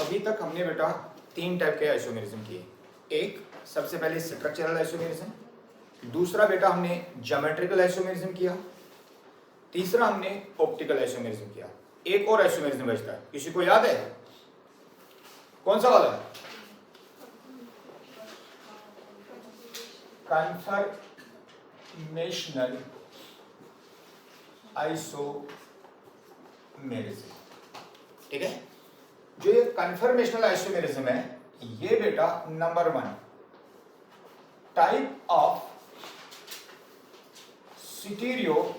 अभी तक हमने बेटा 3 टाइप के आइसोमेरिज्म किए। एक सबसे पहले स्ट्रक्चरल आइसोमेरिज्म, दूसरा बेटा हमने ज्योमेट्रिकल आइसोमेरिज्म किया, तीसरा हमने ऑप्टिकल आइसोमेरिज्म किया। एक और आइसोमेरिज्म बचता है, किसी को याद है कौन सा वाला? Conformational isomerism. ठीक है, जो ये कन्फर्मेशनल आइसोमेरिज्म है ये बेटा number 1 type of stereo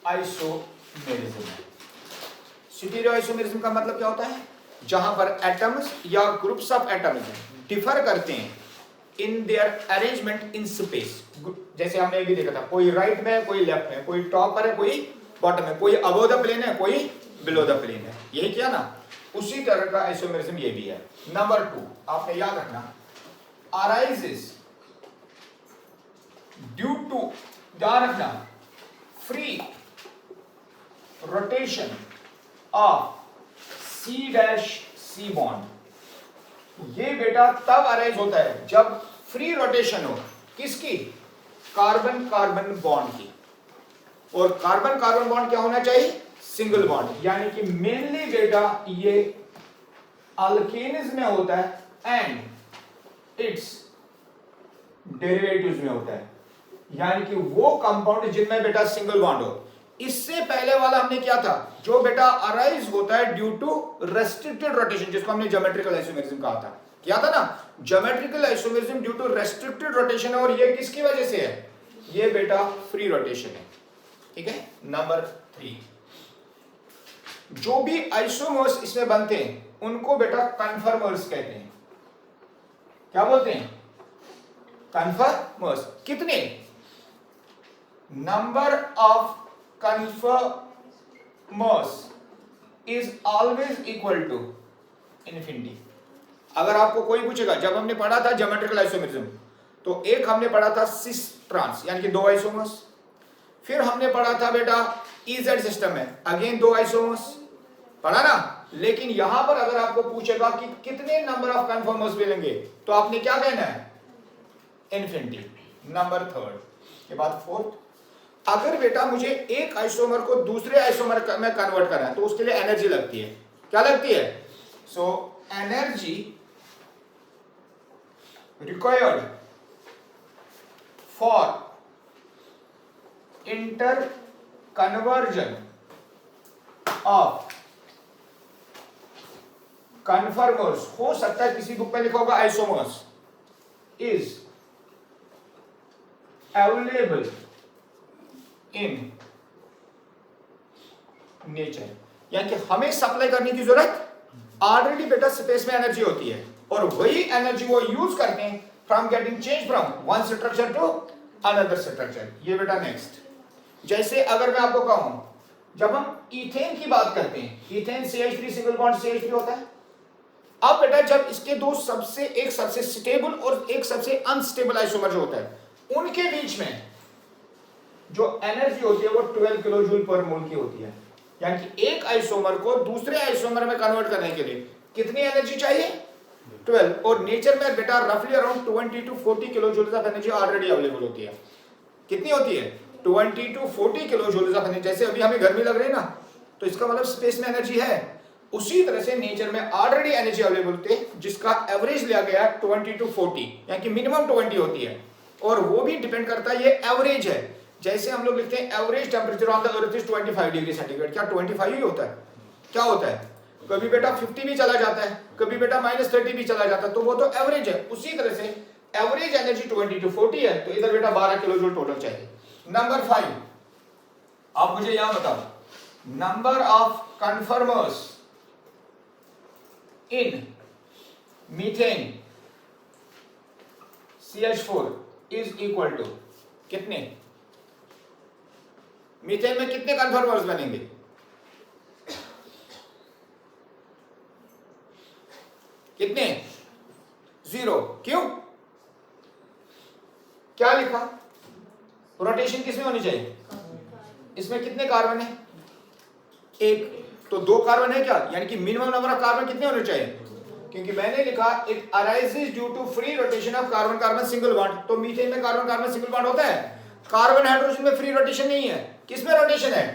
isomerism है। स्टीरियो आइसोमेरिज्म का मतलब क्या होता है? जहां पर एटम्स या ग्रुप्स ऑफ एटम्स डिफर करते हैं in their arrangement in space. जैसे हमने अभी देखा था, कोई राइट में है, कोई लेफ्ट में, कोई टॉप पर है, कोई बॉटम में, कोई अबव द प्लेन है, कोई बिलो द प्लेन है। यही किया ना, उसी तरह का आइसोमेरिज्म ये भी है। नंबर 2 आपने याद रखना, अराइजेस ड्यू टू, ध्यान रखना, free rotation of C' bond. ये बेटा तब अराइज होता है जब फ्री रोटेशन हो किसकी? कार्बन कार्बन बॉन्ड की। और कार्बन कार्बन बॉन्ड क्या होना चाहिए? Single bond. यानी कि मेनली बेटा ये अल्केन्स में होता है एंड इट्स डेरिवेटिव्स में होता है, यानी कि वो कंपाउंड जिनमें बेटा सिंगल बॉन्ड हो। इससे पहले वाला हमने क्या था, जो बेटा अराइज होता है ड्यू टू रेस्ट्रिक्टेड रोटेशन, जिसको हमने ज्योमेट्रिकल आइसोमेरिज्म कहा था। क्या था ना, geometrical isomerism due to restricted rotation है। और ये किसकी वजह से है? ये बेटा फ्री रोटेशन है। ठीक है, नंबर 3 जो भी आइसोमर्स इसमें बनते हैं उनको बेटा कन्फर्मर्स कहते हैं। क्या बोलते हैं? कन्फर्मर्स। कितने? Number of conformers is always equal to infinity. अगर आपको कोई पूछेगा, जब हमने पढ़ा था ज्योमेट्रिकल आइसोमेरिज्म, तो एक हमने पढ़ा था सिस ट्रांस यानी कि 2 आइसोमर्स। फिर हमने पढ़ा था बेटा EZ सिस्टम में अगेन 2 आइसोमर्स, पढ़ा ना। लेकिन यहां पर अगर आपको पूछेगा कि कितने नंबर ऑफ कन्फर्मर्स मिलेंगे, तो आपने क्या कहना है? इन्फिनिटी। नंबर 3 के बाद 4th, अगर बेटा मुझे एक आइसोमर को दूसरे आइसोमर में कन्वर्ट करना है तो उसके लिए एनर्जी लगती है। क्या लगती है? So energy required for inter conversion of conformers, हो सकता है किसी बुक में लिखा होगा isomers, is available in nature. यानी कि हमें सप्लाई करने की जरूरत ऑलरेडी बेटा स्पेस में एनर्जी होती है, और वही एनर्जी वो यूज करते हैं from getting change from one structure to another structure. ये बेटा नेक्स्ट, जैसे अगर मैं आपको कहूं, जब हम इथेन की बात करते हैं, ethane CH3 single bond CH3 होता है। अब बेटा जब इसके दो सबसे, एक सबसे स्टेबल और एक सबसे अनस्टेबल आइसोमर जो होता है, उनके बीच में जो एनर्जी होती है वो 12 किलो जूल पर मोल की होती है। यानी कि एक आइसोमर को दूसरे आइसोमर में कन्वर्ट करने के लिए कितनी एनर्जी चाहिए? 12। और नेचर में बेटा रफली around 20 to 40 kilo joule of energy already available होती है। कितनी होती है? 20 to 40 kilo joule of energy. जैसे अभी हमें गर्मी लग रही है ना, तो इसका मतलब स्पेस में एनर्जी है। उसी तरह से नेचर में ऑलरेडी एनर्जी अवेलेबल होती है, जिसका एवरेज लिया गया 20 to 40, यानी कि मिनिमम 20 होती है। और वो भी डिपेंड करता है, ये एवरेज है। जैसे हम लोग लिखते हैं average temperature on the earth is 25 degree centigrade. क्या 25 ही होता है? क्या होता है? कभी बेटा 50 भी चला जाता है, कभी बेटा -30 भी चला जाता है, तो वो तो एवरेज है। उसी तरह से एवरेज एनर्जी 20 to 40 है, तो इधर बेटा 12 किलो जूल टोटल चाहिए। नंबर 5 आप मुझे यहां बताओ, number of conformers in methane CH4 is equal to कितने? मीथेन में कितने कन्फर्मर्स बनेंगे? कितने? 0। क्यों? क्या लिखा? रोटेशन किसमें होनी चाहिए? इसमें कितने कार्बन है? 1। तो 2 कार्बन है क्या? यानी कि मिनिमम नंबर ऑफ कार्बन कितने होने चाहिए? क्योंकि मैंने लिखा it arises due to free rotation of carbon carbon single bond, तो मीथेन में कार्बन कार्बन सिंगल बॉन्ड होता है, कार्बन हाइड्रोजन में फ्री रोटेशन नहीं है। किसमें रोटेशन है?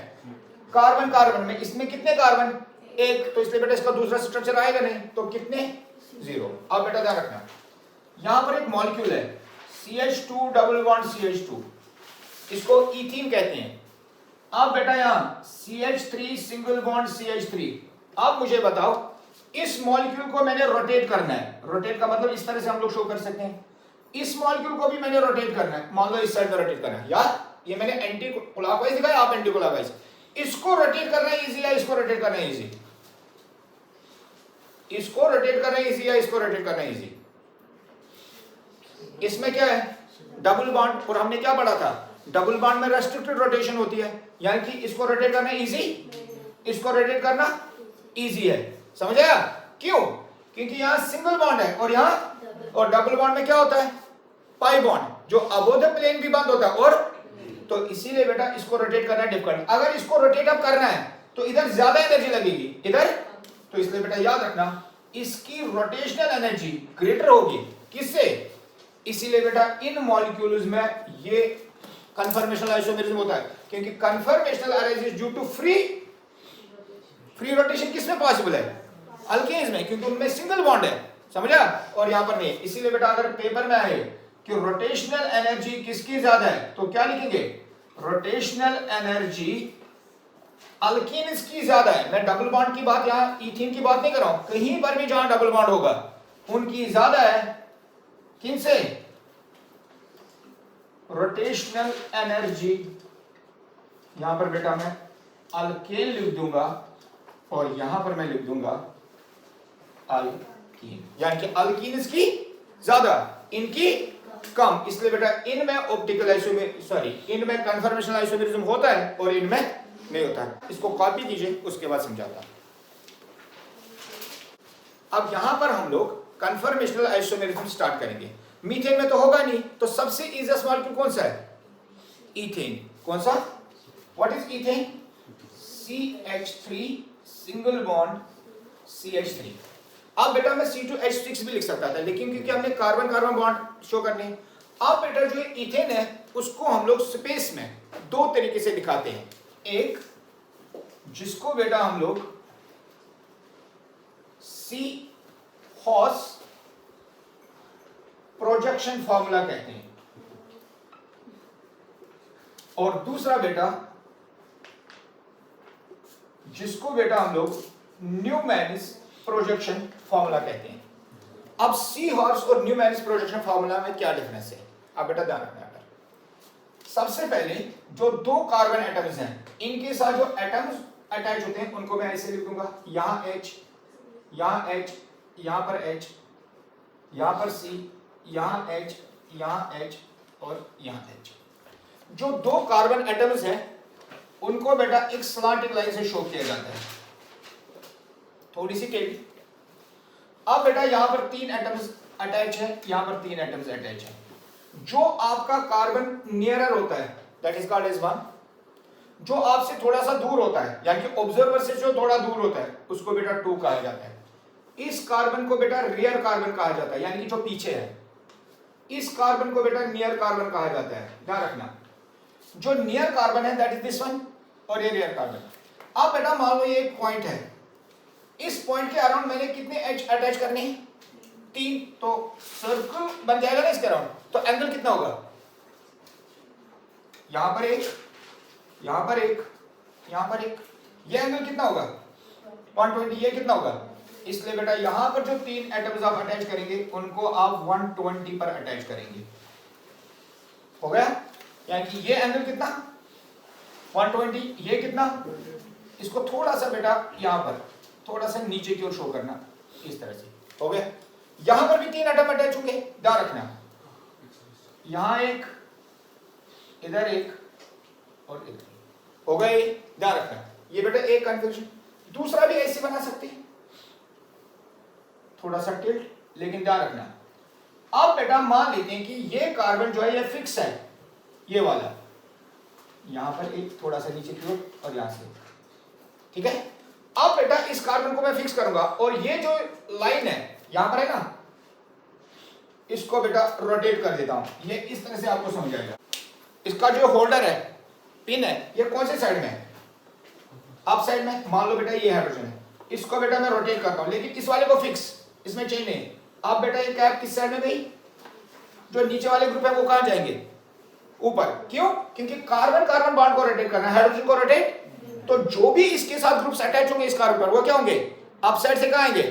कार्बन कार्बन में। इसमें कितने कार्बन? एक, तो इसलिए बेटा इसका दूसरा स्ट्रक्चर आएगा नहीं, तो कितने? 0। अब बेटा ध्यान रखना, यहां पर एक मॉलिक्यूल है CH2 डबल बॉन्ड CH2, इसको इथीन कहते हैं। अब बेटा यहां CH3 सिंगल बॉन्ड CH3। अब मुझे बताओ, इस मॉलिक्यूल को मैंने रोटेट करना है। रोटेट का मतलब इस तरह से हम लोग शो कर सकते हैं। इस मॉलिक्यूल को भी मैंने रोटेट करना है, मान लो इस साइड में रोटेट करना है। यार ये मैंने एंटी क्लॉकवाइज दिखाया, आप एंटी क्लॉकवाइज। इसको रोटेट करना इजी या इसको रोटेट करना इजी? इसको रोटेट करना इजी या इसको रोटेट करना इजी? इसमें क्या है? डबल बॉन्ड, और हमने क्या पढ़ा था? डबल बॉन्ड में रेस्ट्रिक्टेड रोटेशन होती है, यानी कि इसको रोटेट करना इजी, इसको रोटेट करना इजी है। समझ आया? क्यों? क्योंकि यहां सिंगल बॉन्ड है और यहां, और डबल बॉन्ड में क्या होता है? पाई बॉन्ड, जो अबोव द प्लेन भी बंद होता है, और तो इसीलिए बेटा इसको रोटेट करना डिफिकल्ट। अगर इसको रोटेट अप करना है तो इधर ज्यादा एनर्जी लगेगी, इधर, तो इसलिए बेटा याद रखना इसकी रोटेशनल एनर्जी ग्रेटर होगी। किससे? इसीलिए बेटा इन मॉलिक्यूल्स में ये कन्फर्मेशनल आइसोमेरिज्म होता है, क्योंकि conformational arises due to free rotation किसमें पॉसिबल है? अल्केन्स में, क्योंकि उनमें सिंगल बॉन्ड है। समझा? और यहां पर नहीं। इसीलिए बेटा अगर पेपर में आए कि रोटेशनल एनर्जी किसकी ज्यादा है, तो क्या लिखेंगे? रोटेशनल एनर्जी अल्केन्स की ज्यादा है। मैं डबल बॉन्ड की बात, यहां इथीन की बात नहीं कर रहा हूं, कहीं पर भी जहां डबल बॉन्ड होगा उनकी ज्यादा है। किनसे? रोटेशनल एनर्जी, यहां पर बेटा मैं अल्केन लिख दूंगा और यहां पर मैं लिख दूंगा अल्कीन, यानी कि अल्कीन्स की ज्यादा, इनकी कम। इसलिए बेटा इनमें ऑप्टिकल इनमें कन्फर्मेशनल आइसोमेरिज्म होता है और इनमें नहीं होता है। इसको कॉपी कीजिए, उसके बाद समझाता हूं। अब यहां पर हम लोग कन्फर्मेशनल आइसोमेरिज्म स्टार्ट करेंगे। मीथेन में तो होगा नहीं, तो सबसे इजीएस्ट मॉलिक्यूल कौन सा है? इथेन। कौन सा? What is ethane? CH3 single bond CH3। अब बेटा मैं C2H6 भी लिख सकता था, लेकिन क्योंकि हमने कार्बन कार्बन बॉन्ड शो करने, अब बेटा जो इथेन है उसको हम लोग स्पेस में दो तरीके से दिखाते हैं। एक जिसको बेटा हम लोग सी हॉर्स प्रोजेक्शन फॉर्मूला कहते हैं, और दूसरा बेटा जिसको बेटा हम लोग न्यूमैनिस प्रोजेक्शन फॉर्मूला कहते हैं। अब सी हॉर्स और न्यूमैनिस प्रोजेक्शन फॉर्मूला में क्या डिफरेंस है, अब बेटा ध्यान रखना। सबसे पहले जो दो कार्बन एटम्स हैं, इनके साथ जो एटम्स अटैच होते हैं उनको मैं ऐसे लिख दूंगा, यहां H, यहां H, यहां पर H, यहां पर C, यहां H, यहां H और यहां H। जो दो कार्बन एटम्स हैं उनको बेटा एक स्लैंटिंग लाइन से शो किया जाता है, थोड़ी सी टेढ़ी। अब बेटा यहां पर तीन एटम्स अटैच है, यहां पर तीन एटम्स अटैच है। जो आपका कार्बन नियरर होता है दैट इज कॉल्ड एज 1, जो आपसे थोड़ा सा दूर होता है यानी कि ऑब्जर्वर से जो थोड़ा दूर होता है उसको बेटा 2 कहा जाता है। इस कार्बन को बेटा रियर कार्बन कहा जाता है, यानी कि जो पीछे है। इस कार्बन को बेटा नियर कार्बन कहा जाता है। ध्यान रखना, जो नियर कार्बन है दैट इज दिस वन, और ये रियर कार्बन। अब बेटा मान लो ये एक पॉइंट है, इस पॉइंट के अराउंड मैंने कितने H अटैच करने हैं? 3, तो सर्कल बन जाएगा ना इसके अराउंड। तो एंगल कितना होगा? यहां पर एक, यहां पर एक, यहां पर एक, ये एंगल कितना होगा? 120। ये कितना होगा? इसलिए बेटा यहां पर जो तीन एटम्स आप अटैच करेंगे उनको आप 120 पर अटैच करेंगे। हो गया? यानी कि ये एंगल कितना? 120। ये कितना? इसको थोड़ा सा बेटा यहां पर थोड़ा सा नीचे की ओर शो करना, इस तरह से। हो गया? यहां पर भी तीन एटम अटैच होंगे, ध्यान रखना। यहां एक, इधर एक और इधर। हो गए? ध्यान रखना। ये बेटा एक कन्फ्यूजन। दूसरा भी ऐसे बना सकते हैं, थोड़ा सा टिल्ट, लेकिन ध्यान रखना। अब बेटा मान लेते हैं कि ये कार्बन जो है ये फिक्स है, ये वाला, यहां पर एक थोड़ा सा नीचे की ओर और यहां से, ठीक है। अब बेटा इस कार्बन को मैं फिक्स करूंगा और ये जो लाइन है यहां पर है ना, इसको बेटा रोटेट कर देता हूं, ये इस तरह से आपको समझ आएगा। इसका जो होल्डर है, पिन है, ये कौन से साइड में है? अप साइड में। मान लो बेटा ये हाइड्रोजन है, इसको बेटा मैं रोटेट करता हूं, लेकिन इस वाले को फिक्स, इसमें चेंज नहीं। अब बेटा ये कैप किस साइड में गई? जो नीचे वाले ग्रुप है वो कहां जाएंगे? ऊपर। क्यों? क्योंकि कार्बन कार्बन बॉन्ड को रोटेट करना है, हाइड्रोजन को रोटेट। तो जो भी इसके साथ ग्रुप्स अटैच होंगे इस कार्बन पर, वो क्या होंगे? अप साइड से कहां आएंगे?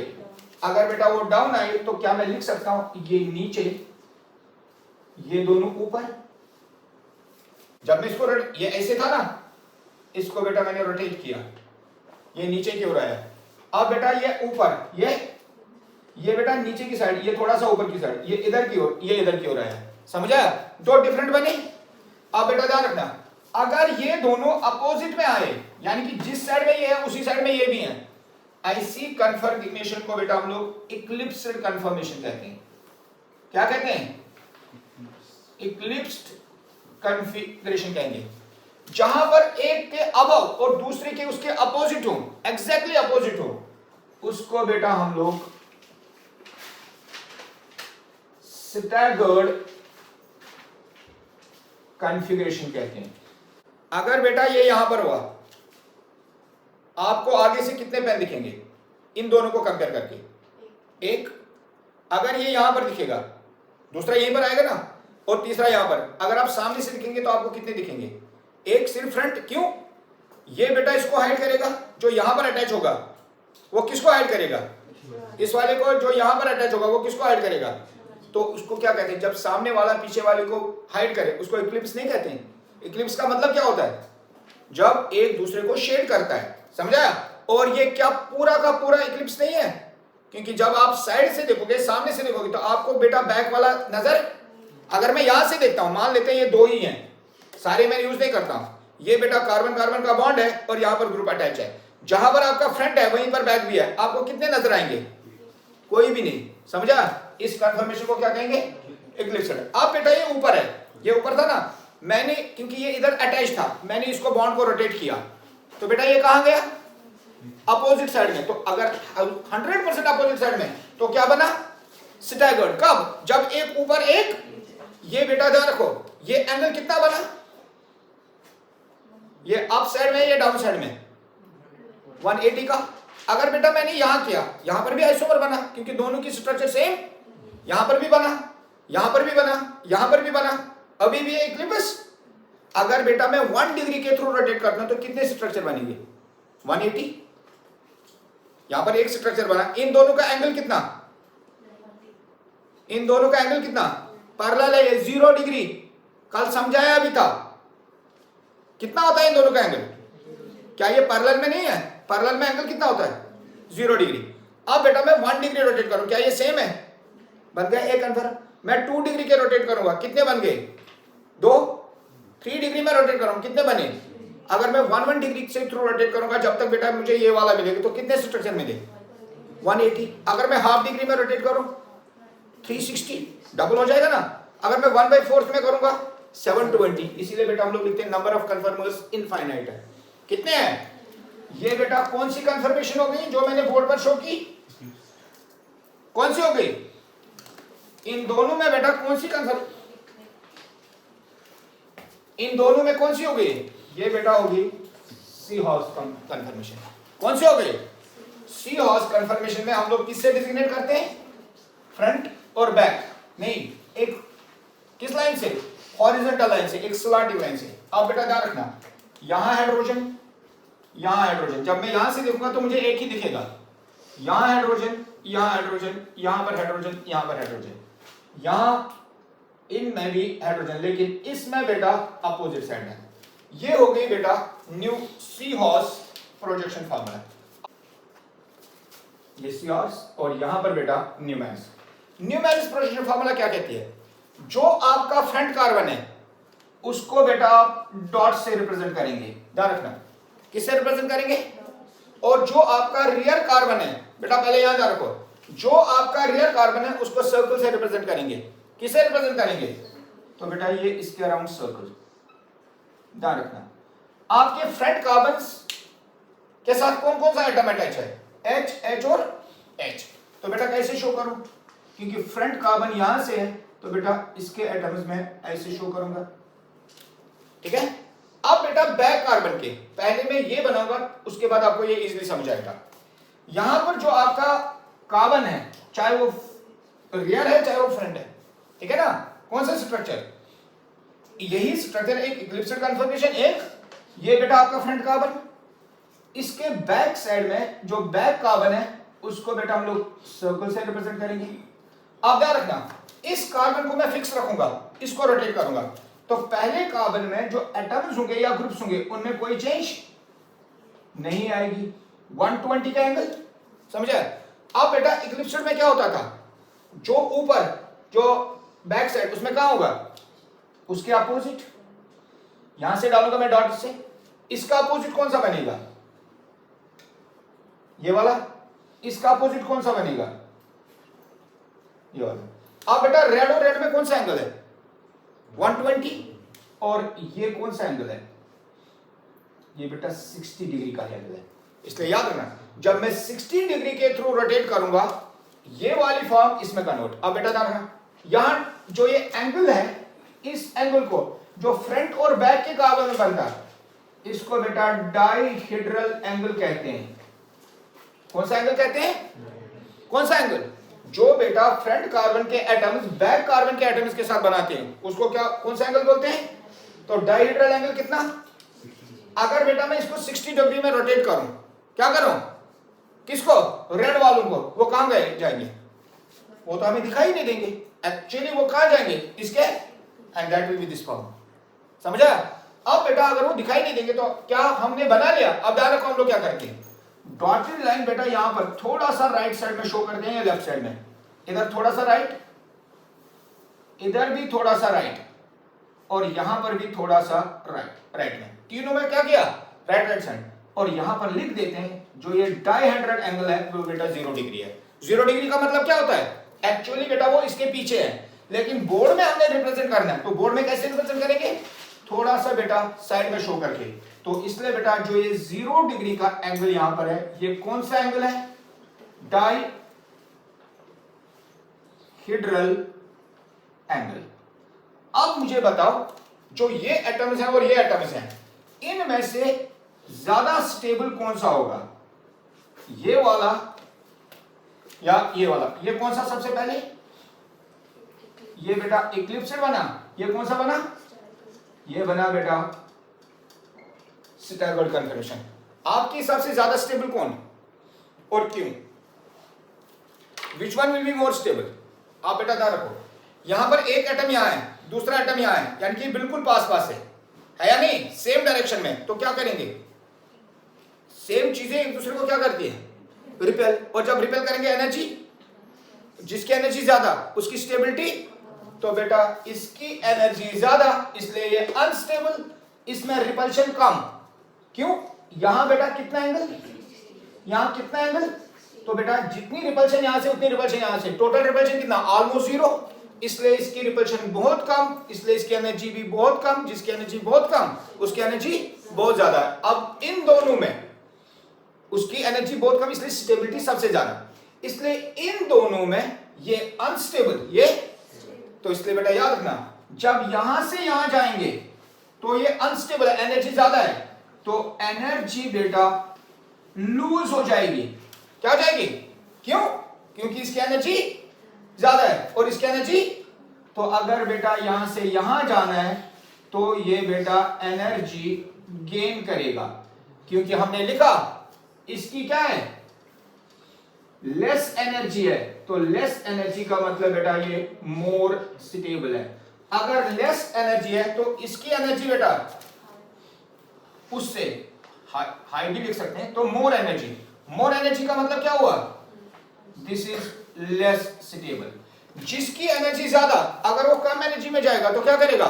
अगर बेटा वो डाउन आए तो क्या मैं लिख सकता हूं, ये नीचे, ये दोनों ऊपर। जब मैं इसको ये ऐसे था ना, इसको बेटा मैंने रोटेट किया, ये नीचे की ओर आया। अब बेटा ये ऊपर, ये बेटा नीचे की साइड, ये थोड़ा सा ऊपर की साइड, ये इधर की ओर, ये इधर की ओर आया। समझा? दो डिफरेंट बने। अब बेटा ध्यान रखना, अगर ये दोनों अपोजिट में आए, यानी कि जिस साइड में ये है उसी साइड में ये भी है, ऐसी कन्फर्मेशन को बेटा हम लोग इक्लिप्स्ड कन्फर्मेशन कहते हैं। क्या कहते हैं? इक्लिप्स्ड कन्फिगरेशन कहेंगे, जहां पर एक के अबव और दूसरे के उसके अपोजिट हो, एग्जैक्टली अपोजिट हो, उसको बेटा हम लोग स्टैगर्ड कॉन्फ़िगरेशन कहते हैं। अगर बेटा ये यहां पर हुआ, आपको आगे से कितने पेन दिखेंगे इन दोनों को कंपेयर करके? एक। अगर ये यहां पर दिखेगा, दूसरा यहीं पर आएगा ना, और तीसरा यहां पर। अगर आप सामने से दिखेंगे तो आपको कितने दिखेंगे? एक सिर्फ फ्रंट। क्यों? ये बेटा इसको हाइड करेगा, जो यहां पर अटैच होगा वो किसको हाइड करेगा? इस वाले को। जो यहां पर अटैच होगा वो किसको हाइड करेगा? तो उसको क्या कहते हैं? जब सामने वाला पीछे वाले को हाइड करे उसको इक्लिप्स नहीं कहते हैं। इक्लिप्स का मतलब क्या होता है? जब एक दूसरे को शेड करता है। समझा? और ये क्या पूरा का पूरा इक्लिप्स नहीं है, क्योंकि जब आप साइड से देखोगे, सामने से देखोगे, तो आपको बेटा बैक वाला नजर, अगर मैं यहां से देखता हूं, मान लेते हैं ये दो ही हैं, सारे मैं यूज नहीं करता हूं, ये बेटा कार्बन कार्बन का बॉन्ड है और यहां पर ग्रुप अटैच है, जहां पर आपका फ्रंट है वहीं पर बैक भी है, आपको कितने नजर आएंगे? कोई भी नहीं। समझा? इस कन्फर्मेशन को क्या कहेंगे? इक्लिप्स्ड। अब बेटा ये ऊपर है, ये ऊपर था ना, मैंने, क्योंकि ये इधर अटैच था, मैंने इसको बॉन्ड को रोटेट किया, तो बेटा ये कहां गया? अपोजिट साइड में। तो अगर 100% अपोजिट साइड में, तो क्या बना? स्टैगर्ड। कब? जब एक ऊपर एक, ये बेटा ध्यान रखो, ये एंगल कितना बना? ये अप साइड में, ये डाउन साइड में 180 का। अगर बेटा मैंने यहां किया, यहां पर भी आइसोमर बना, क्योंकि दोनों की स्ट्रक्चर सेम, यहां पर भी बना, यहां पर भी बना, यहां पर भी बना, अभी भी इक्लिप्स। अगर बेटा मैं 1 डिग्री के थ्रू रोटेट करता हूं तो कितने स्ट्रक्चर बनेंगे? 180। यहां पर एक स्ट्रक्चर बना। इन दोनों का एंगल कितना? इन दोनों का एंगल कितना? पैरेलल है, 0 डिग्री। कल समझाया अभी था। कितना होता है इन दोनों का एंगल? क्या ये पैरेलल में नहीं है? पैरेलल में एंगल कितना होता है? 0 डिग्री। अब बेटा मैं 1 डिग्री रोटेट करूं, क्या ये सेम है? बन गया एक कन्फर्म। मैं 2 डिग्री के रोटेट करूंगा, कितने बन गए? 2। 3 डिग्री में रोटेट करूंगा, कितने बने? अगर मैं 1 डिग्री से थ्रू रोटेट करूंगा, जब तक बेटा मुझे ये वाला मिलेगा, तो कितने स्ट्रक्चर मिले? 180। अगर मैं हाफ डिग्री में रोटेट करूं, 360, डबल हो जाएगा ना। अगर मैं 1/4 में करूंगा, 720। इसीलिए बेटा हम लोग लिखते हैं नंबर ऑफ कन्फर्मर्स इनफाइनाइट है। कितने हैं? ये बेटा कौन सी कन्फर्मेशन हो गई जो मैंने बोर्ड पर शो की? कौन सी हो गई? इन दोनों में बेटा कौन सी इन दोनों में कौन सी हो गई? ये बेटा होगी सी हॉर्स कन्फर्मेशन। कौन सी हो गई? सी हॉर्स कन्फर्मेशन में हम लोग किससे डिजिग्नेट करते हैं? फ्रंट और बैक नहीं, एक किस लाइन से? हॉरिजॉन्टल लाइन से, एक स्लैंटिंग लाइन से। अब बेटा ध्यान रखना, यहां हाइड्रोजन, यहां हाइड्रोजन। जब मैं यहां से देखूंगा तो मुझे एक ही दिखेगा। यहां हाइड्रोजन, यहां हाइड्रोजन, यहां पर हाइड्रोजन, यहां पर हाइड्रोजन, यहां इनमें भी हाइड्रोजन, लेकिन इसमें बेटा अपोजिट साइड है। ये हो गई बेटा new sea horse projection formula. ये सी हॉर्स और यहां पर बेटा न्यूमैन्स। न्यूमैन्स प्रोजेक्शन फार्मूला क्या कहती है? जो आपका फ्रंट कार्बन है उसको बेटा आप डॉट से रिप्रेजेंट करेंगे। ध्यान रखना, किससे रिप्रेजेंट करेंगे? और जो आपका रियर कार्बन है बेटा, पहले यहां ध्यान रखो, जो आपका रियर कार्बन है उसको सर्कल से रिप्रेजेंट करेंगे। किसे रिप्रेजेंट करेंगे? तो बेटा ये इसके अराउंड सर्कल। ध्यान रखना, आपके फ्रंट कार्बन के साथ कौन कौन सा एटम अटैच है? H, H और H। तो बेटा कैसे शो करूं, क्योंकि फ्रंट कार्बन यहां से है तो बेटा इसके एटम्स में ऐसे शो करूंगा, ठीक है। अब बेटा बैक कार्बन के पहले मैं ये बनाऊंगा, उसके बाद आपको ये इजीली समझ आएगा। यहां पर जो आपका कार्बन है, चाहे वो रियर है चाहे वो फ्रंट है, ठीक है ना, कौन सा स्ट्रक्चर, यही स्ट्रक्चर, एक इक्लिप्सड कन्फर्मेशन, एक ये बेटा आपका फ्रंट कार्बन। इसके बैक साइड में जो बैक कार्बन है उसको बेटा हम लोग सर्कल से रिप्रेजेंट करेंगे। अब ध्यान रखना, इस कार्बन को मैं फिक्स रखूंगा, इसको रोटेट करूंगा, तो पहले कार्बन में जो एटम्स होंगे या ग्रुप्स होंगे उनमें कोई चेंज नहीं आएगी, 120 का एंगल, समझा। अब बेटा इक्लिप्सड में क्या होता था, जो ऊपर जो बैक साइड उसमें कहां होगा, उसके अपोजिट, यहां से डालूंगा मैं डॉट से, इसका अपोजिट कौन सा बनेगा, ये वाला, इसका अपोजिट कौन सा बनेगा, ये वाला। अब बेटा रेड और रेड में कौन सा एंगल है, 120, और ये कौन सा एंगल है, ये बेटा 60 डिग्री का एंगल है। इसलिए याद रखना, जब मैं 60 डिग्री के थ्रू रोटेट करूंगा ये वाली फॉर्म इसमें कन्वर्ट। अब बेटा ध्यान रखना, यहां जो ये एंगल है, इस एंगल को जो फ्रंट और बैक के कार्बन में बनता है इसको बेटा डाइहेड्रल एंगल कहते हैं। कौन सा एंगल कहते हैं, कौन सा एंगल, जो बेटा फ्रंट कार्बन के एटम्स बैक कार्बन के एटम्स के साथ बनाते हैं उसको क्या, कौन सा एंगल बोलते हैं, तो डाइहेड्रल एंगल कितना। अगर बेटा मैं इसको 60 डिग्री में रोटेट करूं, क्या करूं, किसको, रेड वालों को, वो कहां गए जाएंगे, वो तो हमें दिखाई नहीं देंगे, एक्चुअली वो कहां जाएंगे, इसके, and that will be this form, समझा। अब बेटा अगर वो दिखाई नहीं देंगे तो क्या हमने बना लिया। अब ध्यान रखो, हम लोग क्या करते हैं, डॉटेड लाइन बेटा यहां पर थोड़ा सा राइट साइड में शो करते हैं या लेफ्ट साइड में, इधर थोड़ा सा राइट, इधर भी थोड़ा सा राइट, और यहां पर भी थोड़ा सा राइट, राइट में, तीनों में क्या किया, राइट राइट साइड, और यहां पर लिख देते हैं जो ये डाइहेड्रल एंगल है वो बेटा 0 डिग्री है। 0 डिग्री का मतलब क्या होता है, एक्चुअली बेटा वो इसके पीछे है, लेकिन बोर्ड में हमने रिप्रेजेंट करना है, तो बोर्ड में कैसे रिप्रेजेंट करेंगे, थोड़ा सा बेटा साइड में शो करके। तो इसलिए बेटा जो ये 0 डिग्री का एंगल यहां पर है, ये कौन सा एंगल है, डाइहेड्रल एंगल। अब मुझे बताओ, जो ये एटम्स हैं और ये एटम्स हैं, इनमें से ज्यादा स्टेबल कौन सा होगा, ये वाला या ये वाला, ये कौन सा सबसे पहले, ये बेटा इक्लिप्सड बना, ये कौन सा बना, ये बना बेटा स्टैगर्ड कन्फर्मेशन। आपके हिसाब से ज्यादा स्टेबल कौन और क्यों, which one will be more stable. आप बेटा ध्यान रखो, यहां पर एक एटम यहां है, दूसरा एटम यहां है, यानी कि बिल्कुल पास पास है या नहीं, सेम डायरेक्शन में, तो क्या करेंगे, सेम चीजें एक दूसरे को क्या करती है, रिपेल, और जब रिपेल करेंगे एनर्जी, जिसकी एनर्जी ज्यादा उसकी स्टेबिलिटी, तो बेटा इसकी एनर्जी ज्यादा इसलिए ये अनस्टेबल, इसमें रिपल्शन कम, क्यों, यहां बेटा कितना एंगल, यहां कितना एंगल, तो बेटा जितनी रिपल्शन यहां से उतनी रिपल्शन यहां से, टोटल रिपल्शन कितना, ऑलमोस्ट 0, इसलिए इसकी रिपल्शन बहुत कम, इसलिए इसकी एनर्जी भी बहुत कम, जिसकी एनर्जी बहुत कम उसकी एनर्जी बहुत ज्यादा है। अब इन दोनों में उसकी एनर्जी बहुत कम, इसलिए स्टेबिलिटी सबसे ज्यादा, इसलिए इन दोनों में ये अनस्टेबल, ये, तो इसलिए बेटा याद रखना, जब यहां से यहां जाएंगे तो ये अनस्टेबल है, एनर्जी ज्यादा है, तो एनर्जी बेटा लूज हो जाएगी, क्या हो जाएगी, क्यों, क्योंकि इसकी एनर्जी ज्यादा है और इसकी एनर्जी, तो अगर बेटा यहां से यहां जाना है तो ये बेटा एनर्जी गेन करेगा, क्योंकि हमने लिखा इसकी क्या है, लेस एनर्जी है, तो लेस एनर्जी का मतलब बेटा ये मोर स्टेबल है। अगर लेस एनर्जी है तो इसकी एनर्जी बेटा उससे हाई भी लिख सकते हैं, तो मोर एनर्जी, मोर एनर्जी का मतलब क्या हुआ, दिस इज लेस स्टेबल। जिसकी एनर्जी ज्यादा, अगर वो कम एनर्जी में जाएगा तो क्या करेगा,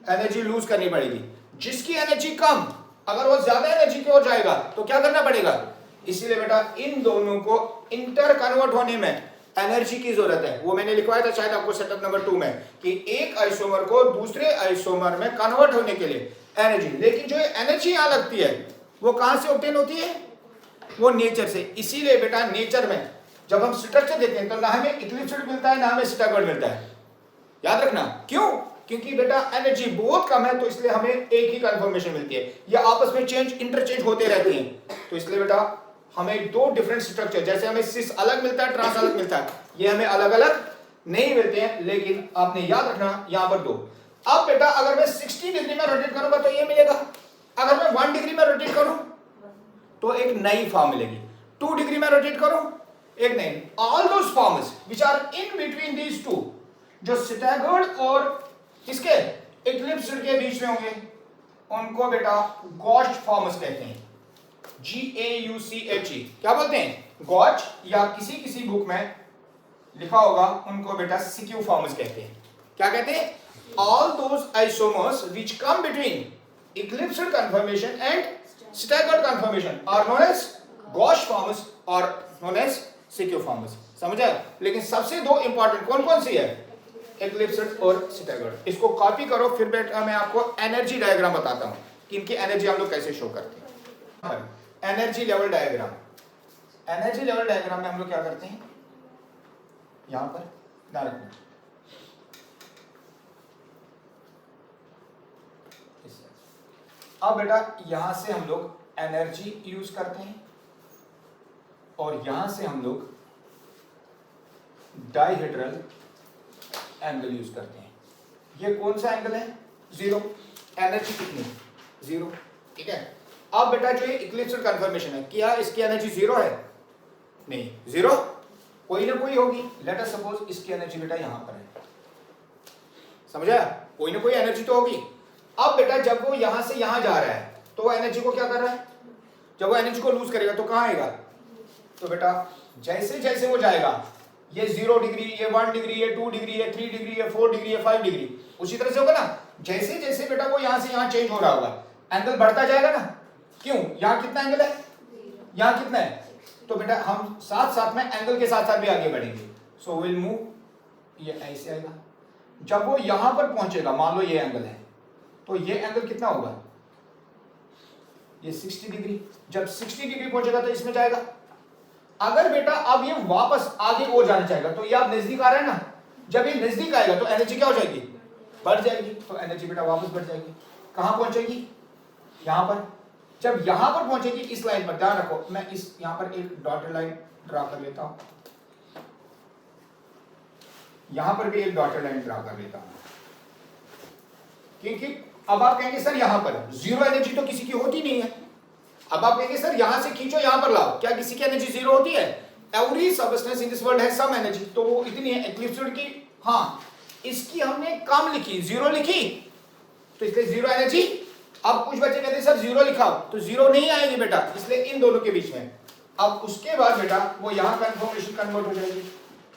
एनर्जी लूज करनी पड़ेगी। जिसकी एनर्जी कम, अगर वो ज्यादा एनर्जी की ओर जाएगा तो क्या करना पड़ेगा। इसीलिए बेटा इन दोनों को इंटर कन्वर्ट होने में एनर्जी की जरूरत है। वो मैंने लिखवाया था शायद आपको सेटअप नंबर 2 में कि एक आइसोमर को दूसरे आइसोमर में कन्वर्ट होने के लिए एनर्जी, लेकिन जो एनर्जी यहां लगती है वो कहां से ऑब्टेन होती है, वो नेचर से। इसीलिए बेटा नेचर में जब हम स्ट्रक्चर देते हैं तो ना हमें इक्लिप्स्ड मिलता है ना हमें स्टैगर्ड मिलता है। याद रखना क्यों? क्योंकि बेटा एनर्जी बहुत कम है तो इसलिए हमें एक ही कंफर्मेशन मिलती है, ये आपस में इंटरचेंज होते रहते हैं। तो इसलिए बेटा हमें दो डिफरेंट स्ट्रक्चर, जैसे हमें सिस अलग मिलता है ट्रांस अलग मिलता है, ये हमें अलग अलग नहीं मिलते हैं, लेकिन आपने याद रखना यहां पर दो। अब बेटा अगर मैं 60 डिग्री में रोटेट करूंगा तो ये मिलेगा, अगर मैं 1 डिग्री में रोटेट करूं तो एक नई फॉर्म मिलेगी, 2 डिग्री में रोटेट करूं एक नई। All those forms which are in between these two, जो स्टैगर्ड और इसके इक्लिप्स्ड के बीच में होंगे, उनको बेटा गॉश फॉर्म्स कहते हैं। GAUCHE क्या बोलते हैं? गॉश, या किसी बुक में लिखा होगा उनको बेटा सिक्यू फॉर्म्स कहते हैं। क्या कहते हैं? All those isomers which come between eclipsed conformation and staggered conformation are known as gauche forms और नोन एज सिक्यू फॉर्म्स। समझा? लेकिन सबसे दो इंपॉर्टेंट कौन कौन सी है? इक्लिप्स्ड और स्टैगर्ड। इसको कॉपी करो, फिर बेटा मैं आपको एनर्जी डायग्राम बताता हूं कि इनकी एनर्जी हम लोग कैसे शो करते हैं। Energy level diagram, energy level diagram में हम लोग क्या करते हैं, यहां पर ध्यान रखना, अब बेटा यहां से हम लोग एनर्जी यूज करते हैं और यहां से हम लोग डाइहेड्रल एंगल यूज करते हैं। ये कौन सा एंगल है? जीरो। एनर्जी कितनी? जीरो। ठीक है। अब बेटा जो ये इक्लिप्स्ड कन्फर्मेशन है, क्या इसकी एनर्जी जीरो है? नहीं, जीरो कोई ना कोई होगी। लेट अस सपोज इसकी एनर्जी बेटा यहां पर है, समझा? कोई ना कोई एनर्जी तो होगी। अब बेटा जब वो यहां से यहां जा रहा है तो वो एनर्जी को क्या कर रहा है? जब वो एनर्जी को लूज करेगा तो कहां आएगा? तो बेटा जैसे जैसे वो जाएगा, ये 0 डिग्री, ये 1 डिग्री, ये 2 डिग्री, ये 3 डिग्री, ये 4 डिग्री, ये 5 डिग्री, उसी तरह से होगा ना। जैसे जैसे बेटा वो यहां से यहां चेंज हो रहा होगा, एंगल बढ़ता जाएगा ना। क्यों? यहां कितना एंगल है, यहां कितना है, तो बेटा हम साथ साथ में एंगल के साथ साथ भी आगे बढ़ेंगे। सो विल मूव, ये ऐसे आएगा। जब वो यहां पर पहुंचेगा, मान लो ये एंगल है, तो ये एंगल कितना होगा? ये 60 डिग्री। जब 60 डिग्री पहुंचेगा तो इसमें जाएगा। अगर बेटा अब ये वापस आगे और जाना चाहेगा तो ये आप नजदीक आ रहा है ना, जब ये नजदीक आएगा तो एनर्जी क्या हो जाएगी? बढ़ जाएगी। तो एनर्जी बेटा वापस बढ़ जाएगी। कहां पहुंचेगी? यहां पर। जब यहां पर पहुंचेगी इस लाइन पर, ध्यान रखो, मैं इस यहां पर एक डॉटेड लाइन ड्रा कर लेता हूं, यहां पर भी एक डॉटेड लाइन ड्रा कर लेता हूं, क्योंकि अब आप कहेंगे सर यहां पर जीरो एनर्जी तो किसी की होती नहीं है। अब आप कहेंगे सर यहां से खींचो यहां पर लाओ, क्या किसी की एनर्जी जीरो होती है? Every substance in this world has some energy. तो वो इतनी है इक्लिप्स्ड की, हाँ, इसकी हमने कम लिखी, जीरो लिखी, तो इसलिए जीरो एनर्जी। अब कुछ बच्चे कहते हैं सर जीरो लिखाओ, तो जीरो नहीं आएगी बेटा, इसलिए इन दोनों के बीच में। अब उसके बाद बेटा वो यहां कन्फर्मेशन कन्वर्ट हो जाएगी,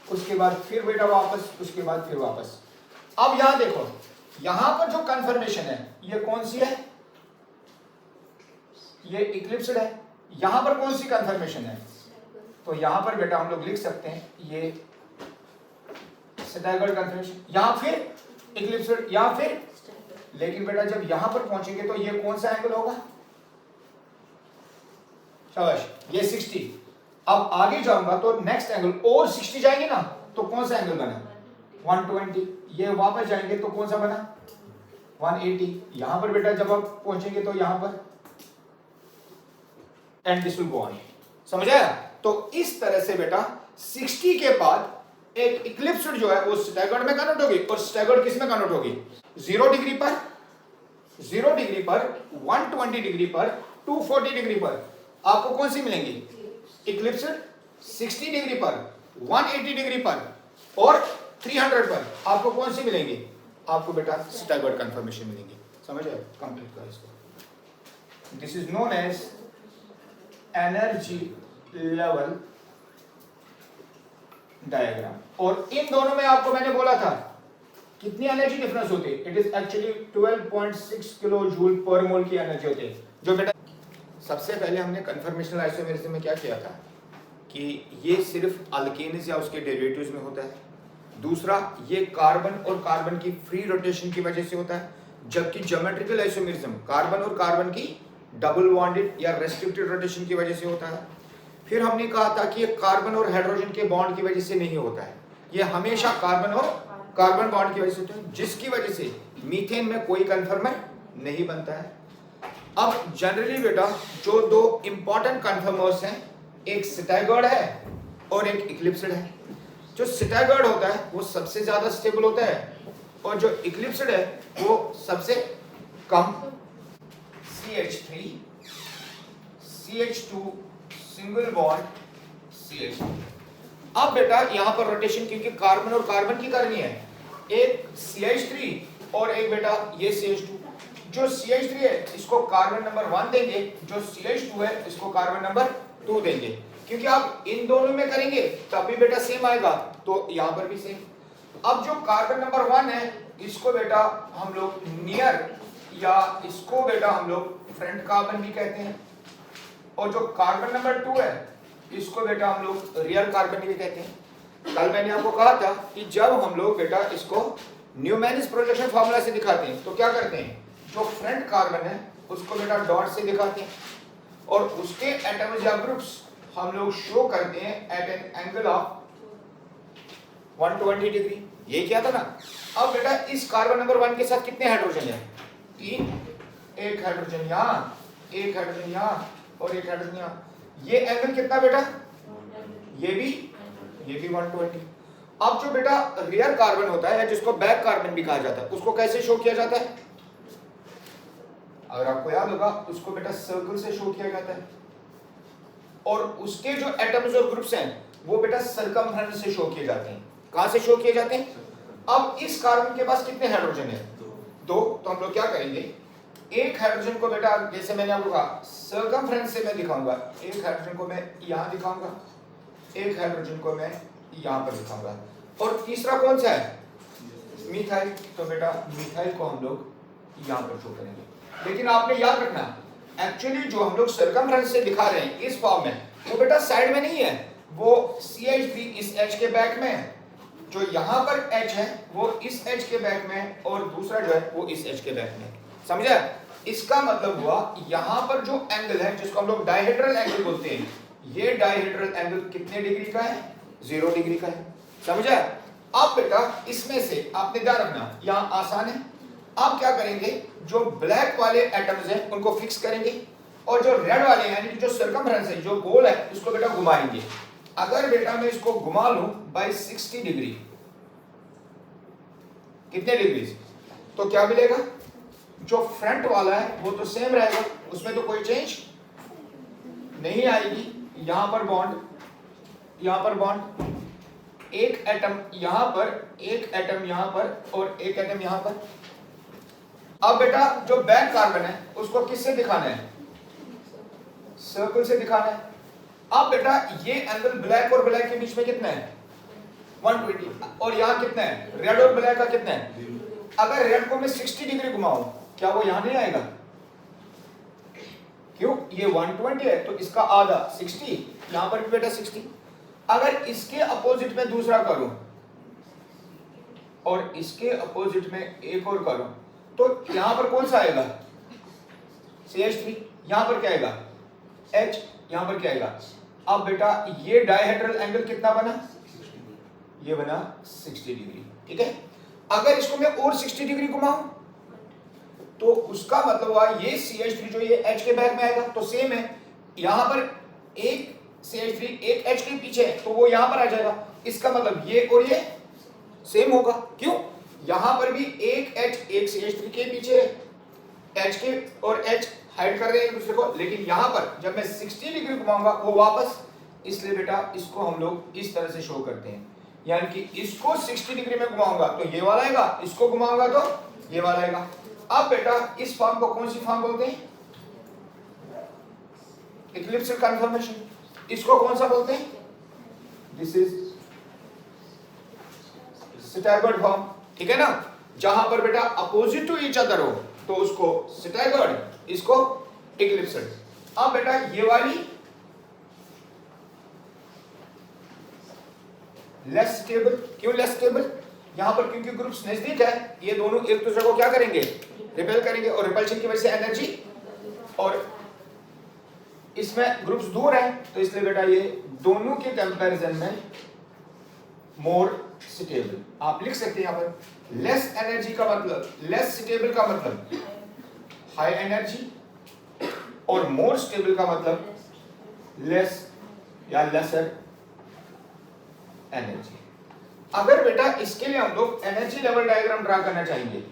उसके बाद फिर बेटा वापस, उसके बाद फिर वापस। अब यहां देखो, यहां पर जो कन्फर्मेशन है ये कौन सी है? ये इक्लिप्स्ड है। यहां पर कौन सी कन्फर्मेशन है? तो यहां पर बेटा हम लोग लिख सकते हैं ये स्टैगर्ड कन्फर्मेशन, यहां फिर इक्लिप्स्ड, यहां फिर। लेकिन बेटा जब यहां पर पहुंचेंगे तो ये कौन सा एंगल होगा? शाबाश, ये 60। अब आगे जाऊंगा तो नेक्स्ट एंगल और 60 जाएंगे ना, तो कौन सा एंगल बना? 120। ये वापस जाएंगे तो कौन सा बना? 180। यहां पर बेटा जब आप पहुंचेंगे तो यहां पर, and this will go on. समझ आया? तो इस तरह से बेटा 60 के बाद एक इक्लिप्स्ड जो है वो स्टैगर्ड में कन्वर्ट होगी, और स्टैगर्ड किस में कन्वर्ट होगी? 0 डिग्री पर, 0 डिग्री पर, 120 डिग्री पर, 240 डिग्री पर आपको कौन सी मिलेंगी? इक्लिप्स्ड। 60 डिग्री पर, 180 डिग्री पर और 300 पर आपको कौन सी मिलेंगी? आपको बेटा स्टैगर्ड कन्फर्मेशन मिलेंगी। समझ आए? कंप्लीट करो इसको। This is known as energy level diagram. और इन दोनों में आपको मैंने बोला था कितनी एनर्जी डिफरेंस होती है? It is actually 12.6 kilo joule per mole की एनर्जी होती है। जो बेटा सबसे पहले हमने कन्फर्मेशनल आइसोमेरिज्म में क्या किया था कि ये सिर्फ अल्केन्स या उसके डेरिवेटिव्स में होता है। दूसरा, ये कार्बन और कार्बन की फ्री रोटेशन की वजह से होता है, जबकि ज्योमेट्रिकल आइसोमेरिज्म कार्बन और कार्बन की डबल बॉन्डेड या रेस्ट्रिक्टेड रोटेशन की वजह से होता है। फिर हमने कहा था कि ये कार्बन और हाइड्रोजन के बॉन्ड की वजह से नहीं होता है, ये हमेशा कार्बन और कार्बन बॉन्ड की वजह से होता है, जिसकी वजह से मीथेन में कोई कन्फर्मर नहीं बनता है। अब जनरली बेटा जो दो इंपॉर्टेंट कन्फर्मर्स हैं, एक स्टैगर्ड है और एक इक्लिप्सड है। जो स्टैगर्ड होता है वो सबसे ज्यादा स्टेबल होता है और जो इक्लिप्सड है वो सबसे कम। CH3 CH2 single bond CH2। अब बेटा यहां पर रोटेशन क्योंकि कार्बन और कार्बन की करनी है, एक CH3 और एक बेटा ये CH2। जो CH3 है इसको कार्बन नंबर 1 देंगे, जो CH2 है इसको कार्बन नंबर 2 देंगे, क्योंकि आप इन दोनों में करेंगे तब भी बेटा सेम आएगा, तो यहां पर भी सेम। अब जो कार्बन नंबर 1 है इसको बेटा हम लोग नियर या इसको बेटा हम लोग फ्रंट कार्बन भी कहते हैं, और जो कार्बन नंबर 2 है इसको बेटा हम लोग रियर कार्बन भी कहते हैं। कल मैंने आपको कहा था कि जब हम लोग बेटा इसको न्यूमैनिस प्रोजेक्शन फार्मूला से दिखाते हैं तो क्या करते हैं, जो फ्रंट कार्बन है उसको बेटा डॉट से दिखाते हैं और उसके एटम्स या ग्रुप्स हम लोग शो करते हैं at an angle of 120 degree. ये क्या था ना। अब बेटा इस कार्बन नंबर 1 के साथ कितने हाइड्रोजन है, 3, एक हाइड्रोजन यहाँ, एक हाइड्रोजन यहाँ और एक हाइड्रोजन यहाँ। ये एंगल कितना बेटा, ये भी 120। अब जो बेटा रियर कार्बन होता है जिसको बैक कार्बन भी कहा जाता है उसको कैसे शो किया जाता है, अगर आपको याद होगा उसको बेटा सर्कल से शो किया जाता है, और उसके जो एटम्स और ग्रुप्स हैं वो बेटा सर्कमफ्रेंस से शो किए जाते हैं। कहां से शो किए जाते हैं। अब इस कार्बन के पास कितने हाइड्रोजन है, 2, तो हम लोग क्या करेंगे, एक हाइड्रोजन को बेटा जैसे मैंने आपको कहा सर्कमफ्रेंस से मैं दिखाऊंगा, एक हाइड्रोजन को मैं यहां दिखाऊंगा, एक हाइड्रोजन को मैं यहां पर दिखाऊंगा, और तीसरा कौन सा है, मिथाइल, तो बेटा मिथाइल को हम लोग यहां पर शो करेंगे। लेकिन आपने याद रखना एक्चुअली जो हम लोग सर्कमफ्रेंस से दिखा रहे हैं इस फॉर्म में वो बेटा साइड में नहीं है, वो CH3 इस H के बैक में है, जो यहाँ पर H है वो इस H के बैक में है और दूसरा जो है वो इस H के बैक में है। समझा। इसका मतलब हुआ यहाँ पर जो एंगल है जिसको हम लोग डायहेड्रल एंगल बोलते हैं, ये डायहेड्रल एंगल कितने डिग्री का है, 0 डिग्री का है। समझा। अब बेटा इसमें से आपने ध्यान रखना यहाँ आसान है, आप क्या करेंगे, जो ब्लैक वाले एटम्स हैं उनको फिक्स करेंगे और जो रेड वाले हैं यानी जो सर्कमफ्रेंस है जो गोल है उसको बेटा घुमाएंगे। अगर बेटा मैं इसको घुमा लूं बाय 60 डिग्री, कितने डिग्री, तो क्या मिलेगा, जो फ्रंट वाला है वो तो सेम रहेगा, उसमें तो कोई चेंज नहीं आएगी। यहां पर बॉन्ड, यहां पर बॉन्ड, एक एटम यहां पर, एक एटम यहां पर और एक एटम यहां पर। अब बेटा जो बैक कार्बन है उसको किससे दिखाना है, सर्कल से दिखाना है। अब बेटा ये एंगल ब्लैक और ब्लैक के बीच में कितना है, 120, और यहाँ कितना है, रेड और ब्लैक का कितना है। अगर रेड को मैं 60 डिग्री घुमाऊं क्या वो यहां नहीं आएगा, क्यों, ये 120 है तो इसका आधा 60, यहां पर भी बेटा 60। अगर इसके अपोजिट में दूसरा करूं और इसके अपोजिट में एक और करूं तो यहां पर कौन सा आएगा, CH3, यहां पर क्या आएगा H, यहां पर क्या आएगा। अब बेटा ये डायहेड्रल एंगल कितना बना, ये बना 60 डिग्री, ठीक है। अगर इसको मैं और 60 डिग्री घुमाऊं तो उसका मतलब हुआ ये CH3 जो ये H के बैक में आएगा तो सेम है, यहां पर एक CH3 एक H के पीछे है तो वो यहां पर आ जाएगा। इसका मतलब ये और ये सेम होगा, क्यों, यहां पर भी एक H एक CH3 के पीछे है, H के और H हाइड कर रहे हैं एक दूसरे को, लेकिन यहां पर जब मैं 60 डिग्री घुमाऊंगा वो वापस, इसलिए बेटा इसको हम लोग इस तरह से शो करते हैं, यानी कि इसको 60 डिग्री में घुमाऊंगा तो ये वाला आएगा, इसको घुमाऊंगा तो ये वाला आएगा। अब बेटा इस फॉर्म को कौन सी फॉर्म बोलते हैं, इक्लिप्स कन्फर्मेशन। इसको कौन सा बोलते हैं, दिस इज स्टैगर्ड फॉर्म, ठीक है ना, जहां पर बेटा अपोजिट टू ईच अदर हो तो उसको स्टैगर्ड, इसको इक्लिप्सड। अब बेटा ये वाली लेस स्टेबल, क्यों लेस स्टेबल, यहां पर क्योंकि ग्रुप्स नजदीक है, ये दोनों एक दूसरे को क्या करेंगे, रिपेल करेंगे, और रिपल्शन की वजह से एनर्जी और इसमें ग्रुप्स दूर हैं तो इसलिए बेटा ये दोनों के कंपैरिजन में मोर स्टेबल। आप लिख सकते हैं यहां पर लेस एनर्जी का मतलब, लेस स्टेबल का मतलब हाई एनर्जी, और मोर स्टेबल का मतलब लेस या लेसर एनर्जी। अगर बेटा इसके लिए हम लोग एनर्जी लेवल डायग्राम ड्रा करना चाहेंगे,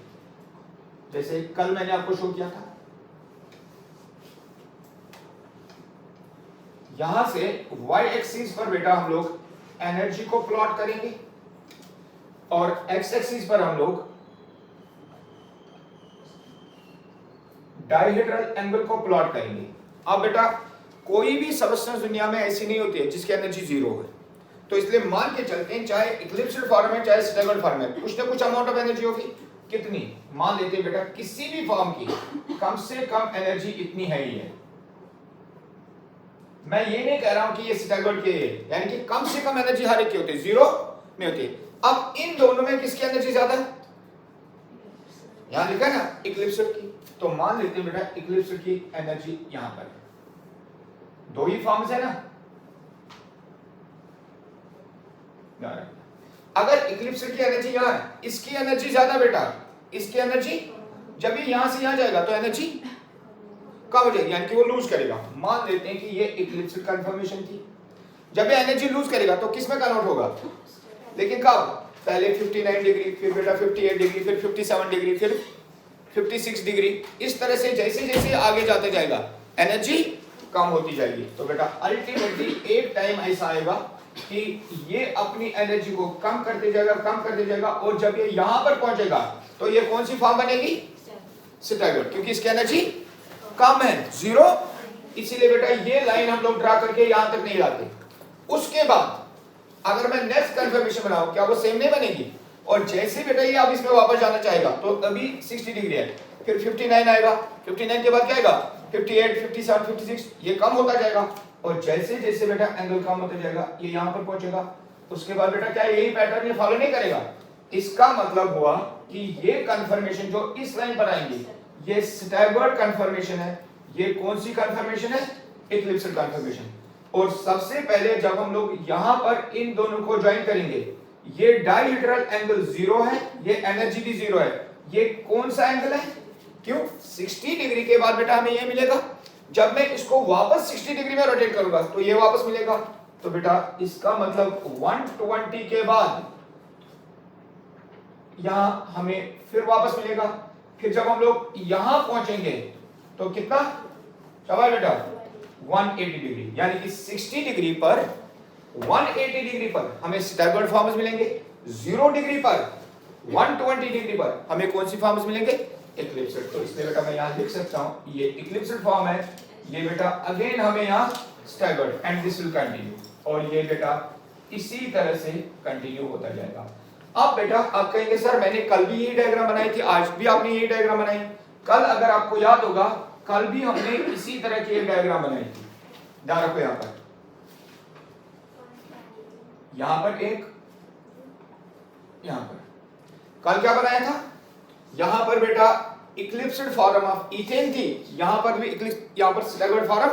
जैसे कल मैंने आपको शो किया था, यहां से y एक्सिस पर बेटा हम लोग एनर्जी को प्लॉट करेंगे और x एक्सिस पर हम लोग डायहेड्रल एंगल को प्लॉट करेंगे। अब बेटा कोई भी सबस्टेंस दुनिया में ऐसी नहीं होती है जिसकी एनर्जी जीरो है, तो इसलिए मान के चलते हैं चाहे इक्लिप्स्ड फॉर्म है चाहे स्टेबल फॉर्म है, कुछ ना कुछ अमाउंट ऑफ एनर्जी होगी। कितनी? मान लेते हैं बेटा किसी भी फॉर्म की कम से कम एनर्जी इतनी है ही है। मैं ये नहीं कह रहा हूं कि ये स्टैगर्ड के, यानी कि कम से कम एनर्जी हर एक की होती है, जीरो नहीं होती। अब इन दोनों में किसकी एनर्जी ज्यादा है? यहां लिखा है ना इक्लिप्स्ड की, तो मान लेते हैं बेटा इक्लिप्स्ड की एनर्जी यहां पर, दो ही फॉर्म्स है ना। अगर इक्लिप्स्ड की एनर्जी यहां है, इसकी एनर्जी ज्यादा बेटा, इसकी एनर्जी जब ये यहां से यहां जाएगा तो एनर्जी कम हो जाएगी, यानी कि वो लूज करेगा। मान लेते हैं कि ये इक्लिप्स्ड कन्फर्मेशन थी, जब ये एनर्जी लूज करेगा तो किस में कन्वर्ट होगा? लेकिन कब? पहले 59 डिग्री, फिर बेटा 58 डिग्री, फिर 57 डिग्री, फिर 56 डिग्री, इस तरह से जैसे जैसे आगे जाते जाएगा एनर्जी कम होती जाएगी। तो बेटा अल्टीमेटली एक टाइम ऐसा आएगा कि ये अपनी एनर्जी को कम करते जाएगा, कम करते जाएगा, और जब ये यहां पर पहुंचेगा तो ये कौन सी फॉर्म बनेगी? स्टैगर्ड, क्योंकि इसकी एनर्जी कम है, जीरो। इसीलिए बेटा ये लाइन हम लोग ड्रा करके यहां तक नहीं लाते। उसके बाद अगर मैं नेक्स्ट कंफर्मेशन बनाऊं, क्या वो सेम नहीं बनेगी? और जैसे बेटा ये अब इसमें वापस जाना चाहेगा तो अभी 60 डिग्री है, फिर 59 आएगा, 59 के बाद क्या आएगा? 58, 57, 56, ये कम होता जाएगा, और जैसे जैसे बेटा एंगल कम होता जाएगा ये यहां पर पहुंचेगा। उसके बाद बेटा क्या यही पैटर्न ये फॉलो नहीं करेगा? इसका मतलब हुआ कि ये कंफर्मेशन जो इस लाइन पर आएंगे ये स्टैगर्ड कंफर्मेशन है। ये कौन सी कंफर्मेशन है? Eclipsed confirmation. और सबसे पहले जब हम लोग यहां पर इन दोनों को ज्वाइन करेंगे, ये डायहेड्रल एंगल जीरो है, ये एनर्जी भी जीरो है। ये कौन सा एंगल है? क्यों? 60 डिग्री के बाद बेटा हमें ये मिलेगा। जब मैं इसको वापस 60 डिग्री में रोटेट करूंगा तो ये वापस मिलेगा। तो बेटा इसका मतलब 120 के बाद यहां हमें फिर वापस मिलेगा। फिर जब हम लोग यहां पहुंचेंगे तो कितना सवाल बेटा? 180 डिग्री, यानी कि 60 डिग्री पर 180 डिग्री पर हमें स्टैगर्ड फॉर्म्स मिलेंगे, 0 डिग्री पर 120 डिग्री पर हमें कौन सी फॉर्म्स मिलेंगे? इक्लिप्स्ड। तो इसलिए बेटा मैं यहां लिख सकता हूं ये इक्लिप्स्ड फॉर्म है, ये बेटा अगेन हमें यहां staggered, and this will continue, और ये बेटा इसी तरह से कंटिन्यू होता जाएगा। अब बेटा आप कहेंगे सर मैंने कल भी यही डायग्राम बनाई थी, आज भी आपने यही डायग्राम बनाई। कल अगर आपको याद होगा, कल भी हमने इसी तरह की एक डायग्राम बनाई थी। ध्यान रखो यहां पर एक, यहां पर कल क्या बनाया था? यहां पर बेटा इक्लिप्स्ड फॉर्म ऑफ इथेन थी, यहां पर भी यहां पर स्टैगर्ड फॉर्म।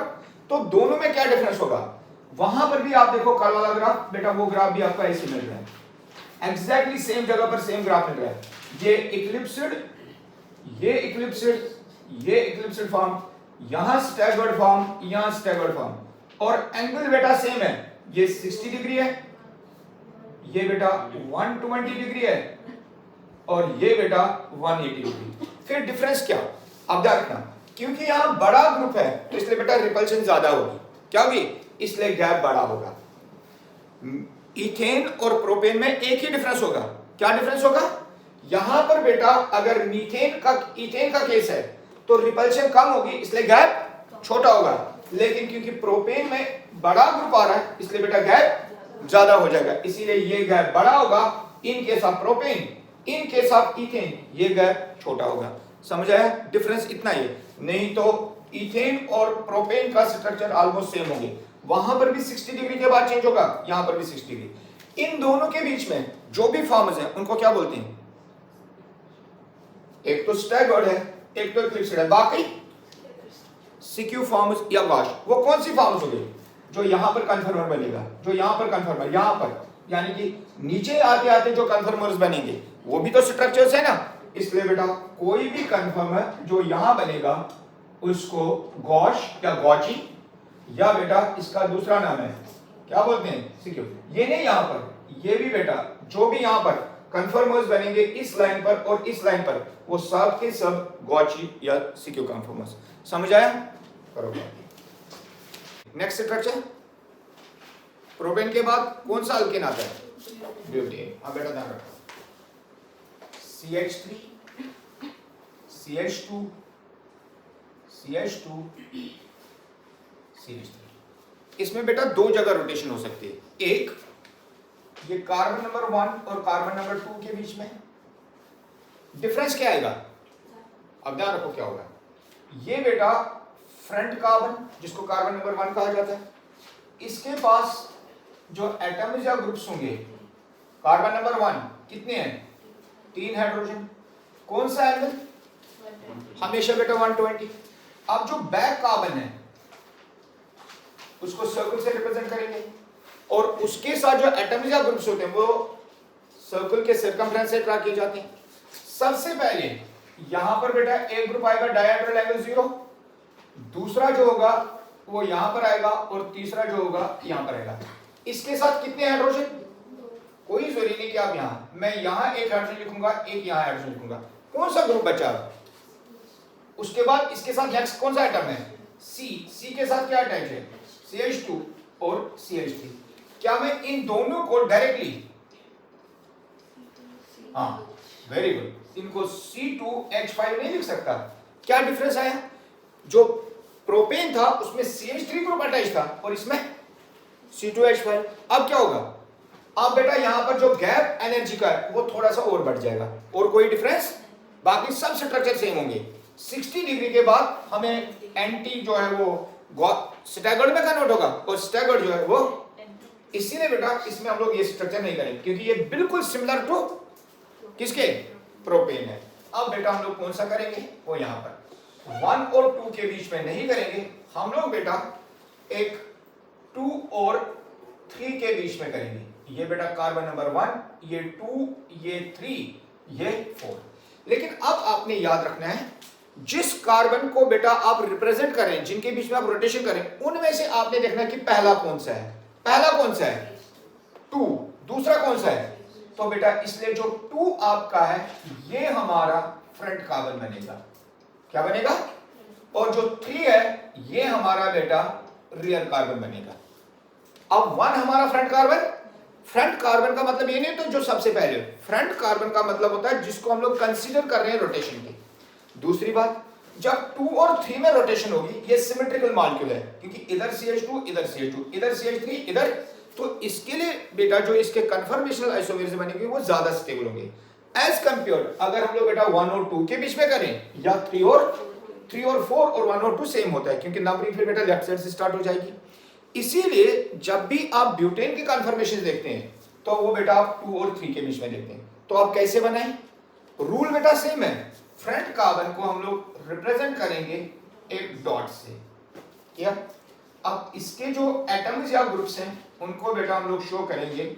तो दोनों में क्या डिफरेंस होगा? वहां पर भी आप देखो कल वाला ग्राफ, बेटा वो ग्राफ भी आपका ऐसे मिल रहा है, एग्जैक्टली सेम जगह पर सेम ग्राफ मिल रहा है। ये इक्लिप्स्ड, ये इक्लिप्स्ड, ये इक्लिप्स्ड फॉर्म, यहां स्टैगर्ड फॉर्म, यहां स्टैगर्ड फॉर्म, और एंगल बेटा सेम है। ये 60 डिग्री है, ये बेटा 120 डिग्री है, और ये बेटा 180 डिग्री। फिर डिफरेंस क्या? अब ध्यान रखना, क्योंकि यहां बड़ा ग्रुप है तो इसलिए बेटा रिपल्शन ज्यादा होगी। क्या होगी? इसलिए गैप बड़ा होगा। इथेन और प्रोपेन में एक ही डिफरेंस होगा। क्या डिफरेंस होगा? यहां पर बेटा अगर मीथेन का, इथेन का केस है तो रिपल्शन कम होगी, इसलिए गैप छोटा होगा। लेकिन क्योंकि प्रोपेन में बड़ा ग्रुप आ रहा है इसलिए बेटा गैप ज्यादा हो जाएगा, इसीलिए ये गैप बड़ा होगा in case of propane, in case of ethane ये गैप छोटा होगा। समझ आया? डिफरेंस इतना ही है, नहीं तो इथेन और प्रोपेन का स्ट्रक्चर ऑलमोस्ट सेम होंगे। वहां पर भी 60 डिग्री के बाद चेंज होगा, यहां पर भी 60 डिग्री। इन दोनों के बीच में जो भी फॉर्म्स हैं उनको क्या बोलते हैं? एक तो स्टैगर्ड है, एक तो इक्लिप्स्ड है, बाकी CQ फॉर्म्स या गॉश, वो कौन सी फॉर्म्स हो गई? जो यहां पर कन्फर्मर बनेगा, जो यहां पर कन्फर्मर, यहां पर, यानी कि नीचे आते आते जो कन्फर्मर्स बनेंगे वो भी तो स्ट्रक्चर्स है ना। इसलिए बेटा कोई भी कन्फर्मर जो यहां बनेगा उसको गॉश या गॉची, या बेटा इसका दूसरा नाम है क्या बोलते हैं? CQ। ये नहीं, यहां पर ये भी बेटा जो भी यहां पर कन्फर्मर्स बनेंगे इस लाइन पर और इस लाइन पर, वो सब के सब गॉची या CQ कन्फर्मर्स। समझ आया? करो। नेक्स्ट स्ट्रक्चर, प्रोपेन के बाद कौन सा अल्केन आता है? ब्यूटेन। अब बेटा ध्यान रखो, CH3 CH2 CH2 CH3। इसमें बेटा दो जगह रोटेशन हो सकती है। एक, ये कार्बन नंबर 1 और कार्बन नंबर 2 के बीच में डिफरेंस क्या आएगा? अब ध्यान रखो क्या होगा। ये बेटा फ्रंट कार्बन, जिसको कार्बन नंबर 1 कहा जाता है, इसके पास जो एटम्स या ग्रुप्स होंगे, कार्बन नंबर 1 कितने हैं? 3 हाइड्रोजन। कौन सा एंगल? हमेशा बेटा 120। अब जो बैक कार्बन है उसको सर्कल से रिप्रेजेंट करेंगे, और उसके साथ जो एटम्स या ग्रुप्स होते हैं वो सर्कल के सर्कमफ्रेंस से ड्रा किए जाते हैं। सबसे पहले यहां पर बेटा एक ग्रुप आएगा डायहेड्रल एंगल 0, दूसरा जो होगा वो यहां पर आएगा, और तीसरा जो होगा यहां पर आएगा। इसके साथ कितने हाइड्रोजन? कोई जरूरी नहीं कि आप यहां, मैं यहां एक हाइड्रोजन लिखूंगा, एक यहां हाइड्रोजन लिखूंगा। कौन सा ग्रुप बचा? उसके बाद इसके साथ नेक्स्ट कौन सा एटम है? सी के साथ क्या अटैच है? CH2 और CH3। क्या मैं इन दोनों को डायरेक्टली, हाँ वेरी गुड, इनको C2H5 नहीं लिख सकता? क्या डिफरेंस आया? जो प्रोपेन था उसमें CH3 ग्रुप अटैच था और इसमें C2H5। अब क्या होगा? अब बेटा यहां पर जो गैप एनर्जी का है वो थोड़ा सा और बढ़ जाएगा, और कोई डिफरेंस, बाकी सब स्ट्रक्चर सेम होंगे। 60 डिग्री के बाद हमें एंटी जो है वो स्टैगर्ड में कन्वर्ट होगा, और स्टैगर्ड जो है वो, इसीलिए बेटा इसमें हम लोग ये स्ट्रक्चर नहीं करेंगे क्योंकि ये बिल्कुल सिमिलर टू किसके? प्रोपेन है। अब बेटा हम लोग कौन सा करेंगे? वो यहां पर 1 और 2 के बीच में नहीं करेंगे हम लोग बेटा, एक 2 और 3 के बीच में करेंगे। ये बेटा कार्बन नंबर 1, ये 2, ये 3, ये 4। लेकिन अब आपने याद रखना है, जिस कार्बन को बेटा आप रिप्रेजेंट करें, जिनके बीच में आप रोटेशन करें, उनमें से आपने देखना कि पहला कौन सा है। पहला कौन सा है? 2। दूसरा कौन सा है? तो बेटा इसलिए जो 2 आपका है ये हमारा फ्रंट कार्बन बनेगा। क्या बनेगा? और जो 3 है ये हमारा बेटा रियर कार्बन बनेगा। अब 1 हमारा फ्रंट कार्बन। फ्रंट कार्बन का मतलब ये नहीं तो जो सबसे पहले, फ्रंट कार्बन का मतलब होता है जिसको हम लोग कंसीडर कर रहे हैं रोटेशन की। दूसरी बात, जब 2 और 3 में रोटेशन होगी, ये सिमेट्रिकल मॉलिक्यूल है क्योंकि इधर CH2, इधर CH2, इधर CH3, इधर, तो इसके लिए बेटा जो इसके कन्फर्मेशनल आइसोमर्स बनेंगे वो ज्यादा स्टेबल होंगे एज कंपेयर्ड अगर हम लोग बेटा 1 और 2 के बीच में करें, या 3 और 4 और 1 और 2 सेम होता है क्योंकि नंबरिंग फिर बेटा लेफ्ट साइड से स्टार्ट हो जाएगी। इसीलिए जब भी आप ब्यूटेन के कन्फर्मेशन देखते हैं तो वो बेटा आप 2 और 3 के बीच में देखते हैं। तो आप कैसे बनाएं? रूल बेटा सेम है। फ्रंट कार्बन को हम लोग रिप्रेजेंट करेंगे एक डॉट से, क्या? अब इसके जो एटम्स या ग्रुप्स हैं उनको बेटा हम लोग शो करेंगे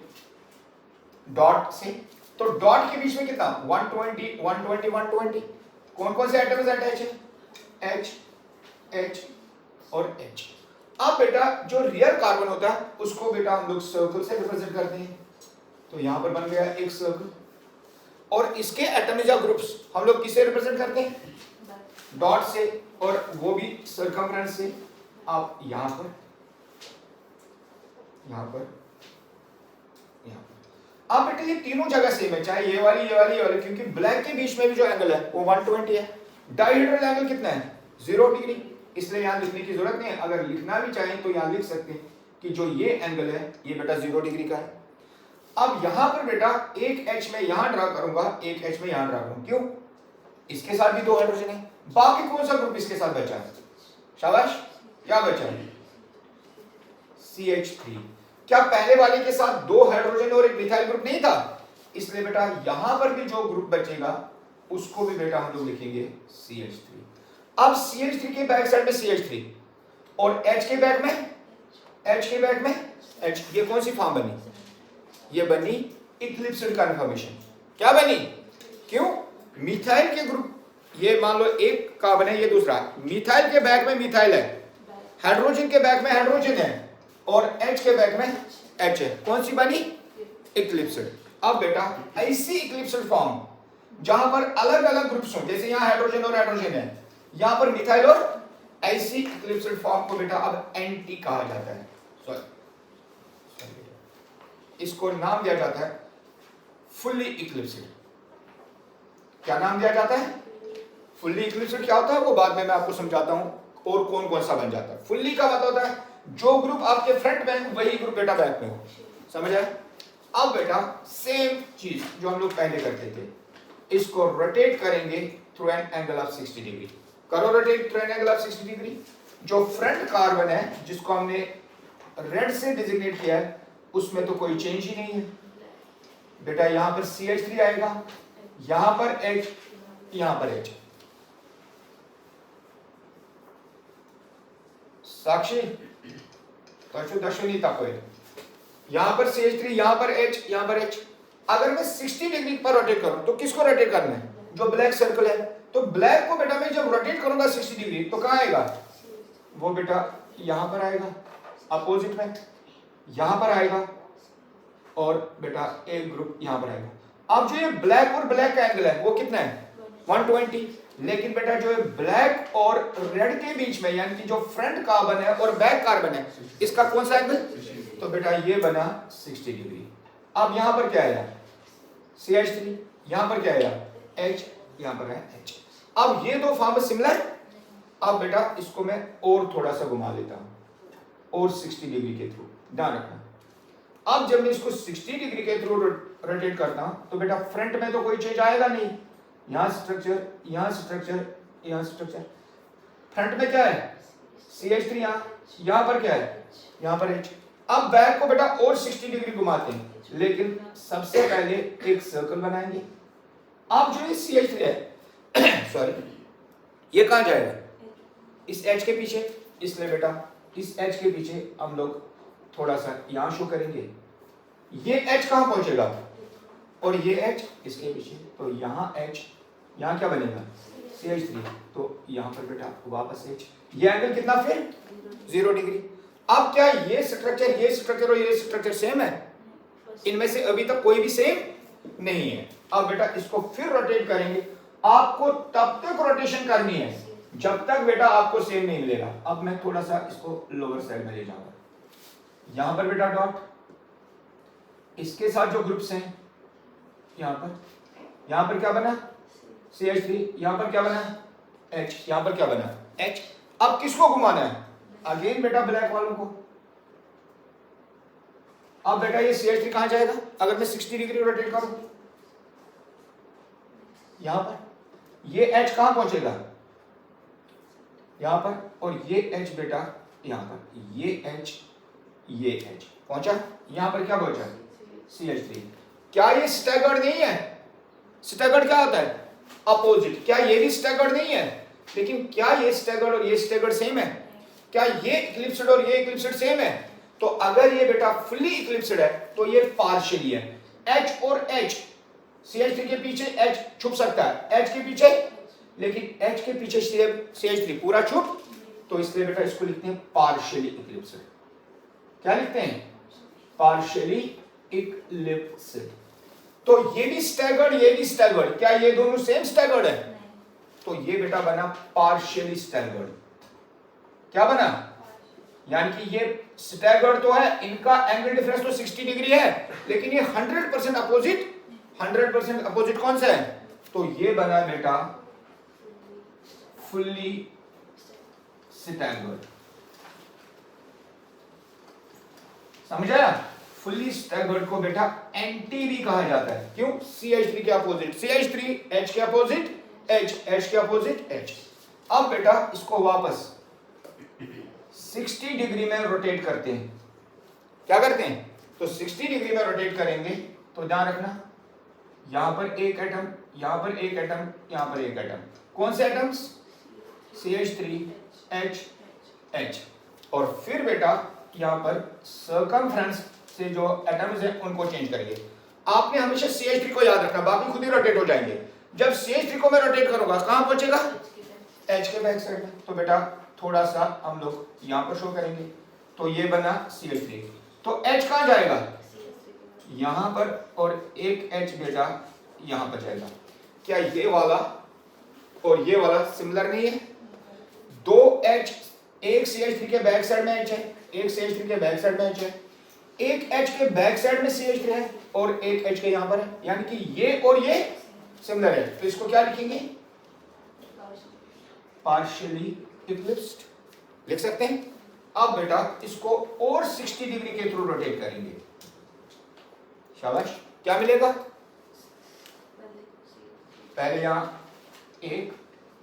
डॉट से। तो डॉट के बीच में कितना? 120, 120, 120। कौन कौन से एटम्स अटैच है? H, H और H। अब बेटा जो रियर कार्बन होता है उसको बेटा हम लोग सर्कल से रिप्रेजेंट करते हैं। तो यहां पर बन गया एक सर्कल, और इसके एटम्स या ग्रुप्स हम लोग किससे रिप्रेजेंट करते हैं? डॉट से, और वो भी सर्कमफ्रेंस से। आप यहां पर, यहां पर, यहां पर। अब बेटा ये तीनों जगह सेम है, चाहे ये वाली, ये वाली, ये वाली, क्योंकि ब्लैक के बीच में भी जो एंगल है वो 120 है। डायहेड्रल एंगल कितना है? 0 डिग्री। इसलिए यहां लिखने की जरूरत नहीं है। अगर लिखना भी चाहें तो यहां लिख सकते हैं कि जो ये एंगल है ये बेटा 0 डिग्री का है। अब यहां पर बेटा एक H में यहां ड्रा करूंगा, एक H में यहां ड्रा करूंगा। क्यों? इसके साथ भी 2 हाइड्रोजन है। बाकी कौन सा ग्रुप इसके साथ बचा है? शाबाश, क्या बचा है? CH3। क्या पहले वाले के साथ 2 हाइड्रोजन और एक मिथाइल ग्रुप नहीं था? इसलिए बेटा यहां पर भी जो ग्रुप बचेगा उसको भी बेटा हम लोग लिखेंगे CH3। अब CH3 के बैक साइड में CH3 और H के बैक में H। ये कौन सी फॉर्म बनी? ये बनी इक्लिप्स्ड कन्फर्मेशन। क्या बनी? क्यों? मिथाइल के ग्रुप, ये मान लो एक कार्बन है, ये दूसरा। मिथाइल के बैक में मिथाइल है, हाइड्रोजन के बैक में हाइड्रोजन है और H के बैक में H है। कौन सी बनी? इक्लिप्स्ड। अब बेटा ऐसी इक्लिप्स्ड फॉर्म जहां पर अलग अलग ग्रुप्स हो, जैसे यहां हाइड्रोजन और हाइड्रोजन है, यहां पर मिथाइल और, ऐसी इक्लिप्स्ड फॉर्म को बेटा अब एंटी कहा जाता है। इसको नाम दिया जाता है फुल्ली इक्लिप्स्ड। क्या नाम दिया जाता है? Fully eclipsed. क्या होता है वो बाद में मैं आपको समझाता हूं, और कौन कौन सा बन जाता है। फुल्ली का मतलब होता है जो ग्रुप आपके फ्रंट में है वही ग्रुप बेटा बैक में हो। समझ आया? अब बेटा सेम चीज जो हम लोग पहले करते थे, इसको रोटेट करेंगे through an angle of 60 degree. करो rotate through an angle of 60 degree. जो फ्रंट कार्बन है जिसको हमने रेड से डिजिग्नेट किया है, उसमें तो कोई चेंज ही नहीं है बेटा। यहां पर CH3 आएगा, यहां पर H, यहां पर H। साक्षी दशुनी तक है, यहां पर CH3, यहां पर H, यहां पर H। अगर मैं 60 डिग्री पर रोटेट करूं तो किसको रोटेट करना है? जो ब्लैक सर्कल है। तो ब्लैक को बेटा मैं जब रोटेट करूंगा 60 डिग्री तो कहां आएगा? वो बेटा यहां पर आएगा, अपोजिट में यहां पर आएगा, और बेटा एक ग्रुप यहां पर आएगा। अब जो ये ब्लैक और ब्लैक का एंगल है वो कितना है? 120। लेकिन बेटा जो है ब्लैक और रेड के बीच में, यानी कि जो फ्रंट कार्बन है और बैक कार्बन है, इसका कौन सा एंगल? तो बेटा ये बना 60 डिग्री। अब यहां पर क्या आया? CH3, यहां पर क्या आया? H, यहां पर है H। अब ये दो फॉर्म सिमिलर। अब बेटा इसको मैं और थोड़ा सा घुमा लेता हूं, और 60 डिग्री के थ्रू, ध्यान रखना। अब जब मैं इसको 60 डिग्री के थ्रू रोटेट करता हूं तो बेटा फ्रंट में तो कोई चेंज आएगा नहीं। यहां स्ट्रक्चर, यहां स्ट्रक्चर, यहां स्ट्रक्चर। फ्रंट में क्या है? CH3, यहां पर क्या है? यहां पर H। अब बैक को बेटा और 60 डिग्री घुमाते हैं, लेकिन सबसे पहले एक सर्कल बनाएंगे। अब जो ये CH3 है सॉरी, ये कहां जाएगा? इस H के पीछे। इसलिए बेटा इस H के पीछे हम लोग थोड़ा सा यहां शो करेंगे। ये H कहां पहुंचेगा? और ये H इसके पीछे। तो यहां H, यहां क्या बनेगा? CH3। तो यहां पर बेटा वापस H। ये एंगल कितना फिर? 0 डिग्री। अब क्या ये स्ट्रक्चर और ये स्ट्रक्चर सेम है? इनमें से अभी तक कोई भी सेम नहीं है। अब बेटा इसको फिर रोटेट करेंगे। आपको तब तक रोटेशन करनी है जब तक बेटा आपको सेम नहीं मिलेगा। अब मैं थोड़ा सा इसको लोअर साइड में ले जाऊंगा। यहां पर बेटा डॉट, इसके साथ जो ग्रुप्स हैं, यहां पर क्या बना? CH3। यहां पर क्या बना? H। यहां पर क्या बना? H। अब किसको घुमाना है? अगेन बेटा ब्लैक वालों को। अब बेटा ये CH3 कहां जाएगा अगर मैं 60 डिग्री रोटेट करूं? यहां पर। ये H कहां पहुंचेगा? यहां पर। और ये H बेटा यहां पर। ये H पहुंचा। यहां पर क्या पहुंचा? CH3। क्या ये स्टैगर्ड नहीं है? स्टैगर्ड क्या होता है? अपोजिट। क्या ये भी स्टैगर्ड नहीं है? लेकिन क्या ये स्टैगर्ड और ये स्टैगर्ड सेम है? क्या ये इक्लिप्स्ड और ये इक्लिप्स्ड सेम है? तो अगर ये बेटा फुल्ली इक्लिप्स्ड है तो ये पार्शियली है। H और H, CH3 के पीछे H छुप सकता है, H के पीछे, लेकिन H के पीछे CH3 पूरा छुप, तो इसलिए बेटा इसको लिखते हैं पार्शियली इक्लिप्स्ड। क्या लिखते हैं? Partially eclipsed. तो ये भी स्टैगर्ड, ये भी स्टैगर्ड। क्या ये दोनों सेम स्टैगर्ड है? तो ये बेटा बना पार्शियली स्टैगर्ड। क्या बना? यानी कि ये स्टैगर्ड तो है, इनका एंगल डिफरेंस तो 60 डिग्री है, लेकिन ये 100% अपोजिट। 100% अपोजिट कौन सा है? तो ये बना बेटा फुल्ली स्टैगर्ड। समझा? फुल्ली स्टैगर्ड को बेटा एंटी भी कहा जाता है। क्यों? CH3 के अपोजिट CH3, H के अपोजिट H के अपोजिट H। अब बेटा इसको वापस 60 डिग्री में रोटेट करते हैं। क्या करते हैं? तो 60 डिग्री में रोटेट करेंगे तो ध्यान रखना, यहां पर एक एटम, यहां पर एक एटम, यहां पर एक एटम। कौन से एटम्स? CH3H और फिर बेटा यहाँ पर सर्कमफ्रेंस से जो एटम्स हैं उनको चेंज करिए। आपने हमेशा CH3 को याद रखना, बाकी खुद ही रोटेट हो जाएंगे। जब CH3 को मैं रोटेट करूंगा कहाँ पहुंचेगा? H के बैक साइड में। तो बेटा थोड़ा सा हम लोग यहाँ पर शो करेंगे, तो ये बना CH3, तो H कहाँ जाएगा? यहाँ पर, और एक H बेटा यहाँ पर जाएगा। क्या ये वाला और ये वाला सिमिलर नहीं है? दो H, एक CH3 के बैक साइड में H है, एक CH3 के बैक साइड में H है, एक H के बैक साइड में CH3 है और एक H के यहाँ पर है, यानी कि ये और ये सिमिलर है। तो इसको क्या लिखेंगे? पार्शियली इक्लिप्स्ड लिख सकते हैं। अब बेटा इसको और 60 डिग्री के थ्रू रोटेट करेंगे। शाबाश, क्या मिलेगा? पहले यहां एक,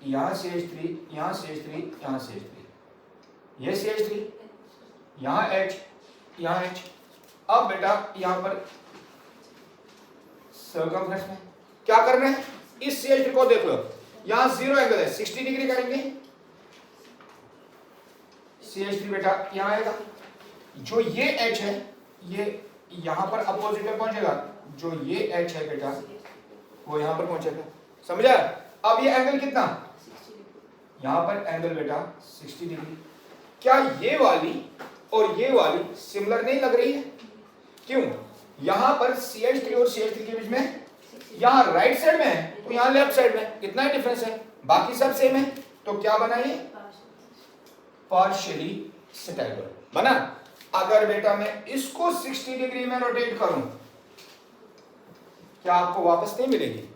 यहां CH3, यहां CH3, यहां CH3, ये CH3, यहां H, यहां H। अब बेटा यहां पर सर्कमफ्रेंस में क्या करना है? इस CH3 को देख लो, यहां 0 एंगल है, 60 डिग्री करेंगे। CH3 बेटा यहां आएगा, जो ये H है ये यहां पर अपोजिट में पहुंचेगा, जो ये H है बेटा वो यहां पर पहुंचेगा। समझा? अब ये एंगल कितना? यहां पर एंगल बेटा 60 डिग्री। क्या ये वाली और ये वाली सिमिलर नहीं लग रही है? क्यों? यहां पर CH3 और CH3 के बीच में यहां राइट साइड में है, तो यहां लेफ्ट साइड में कितना ही डिफरेंस है, बाकी सब सेम है। तो क्या बना ये? पार्शियली स्टैगर्ड बना। अगर बेटा मैं इसको 60 डिग्री में रोटेट करूं, क्या आपको वापस नहीं मिलेगी?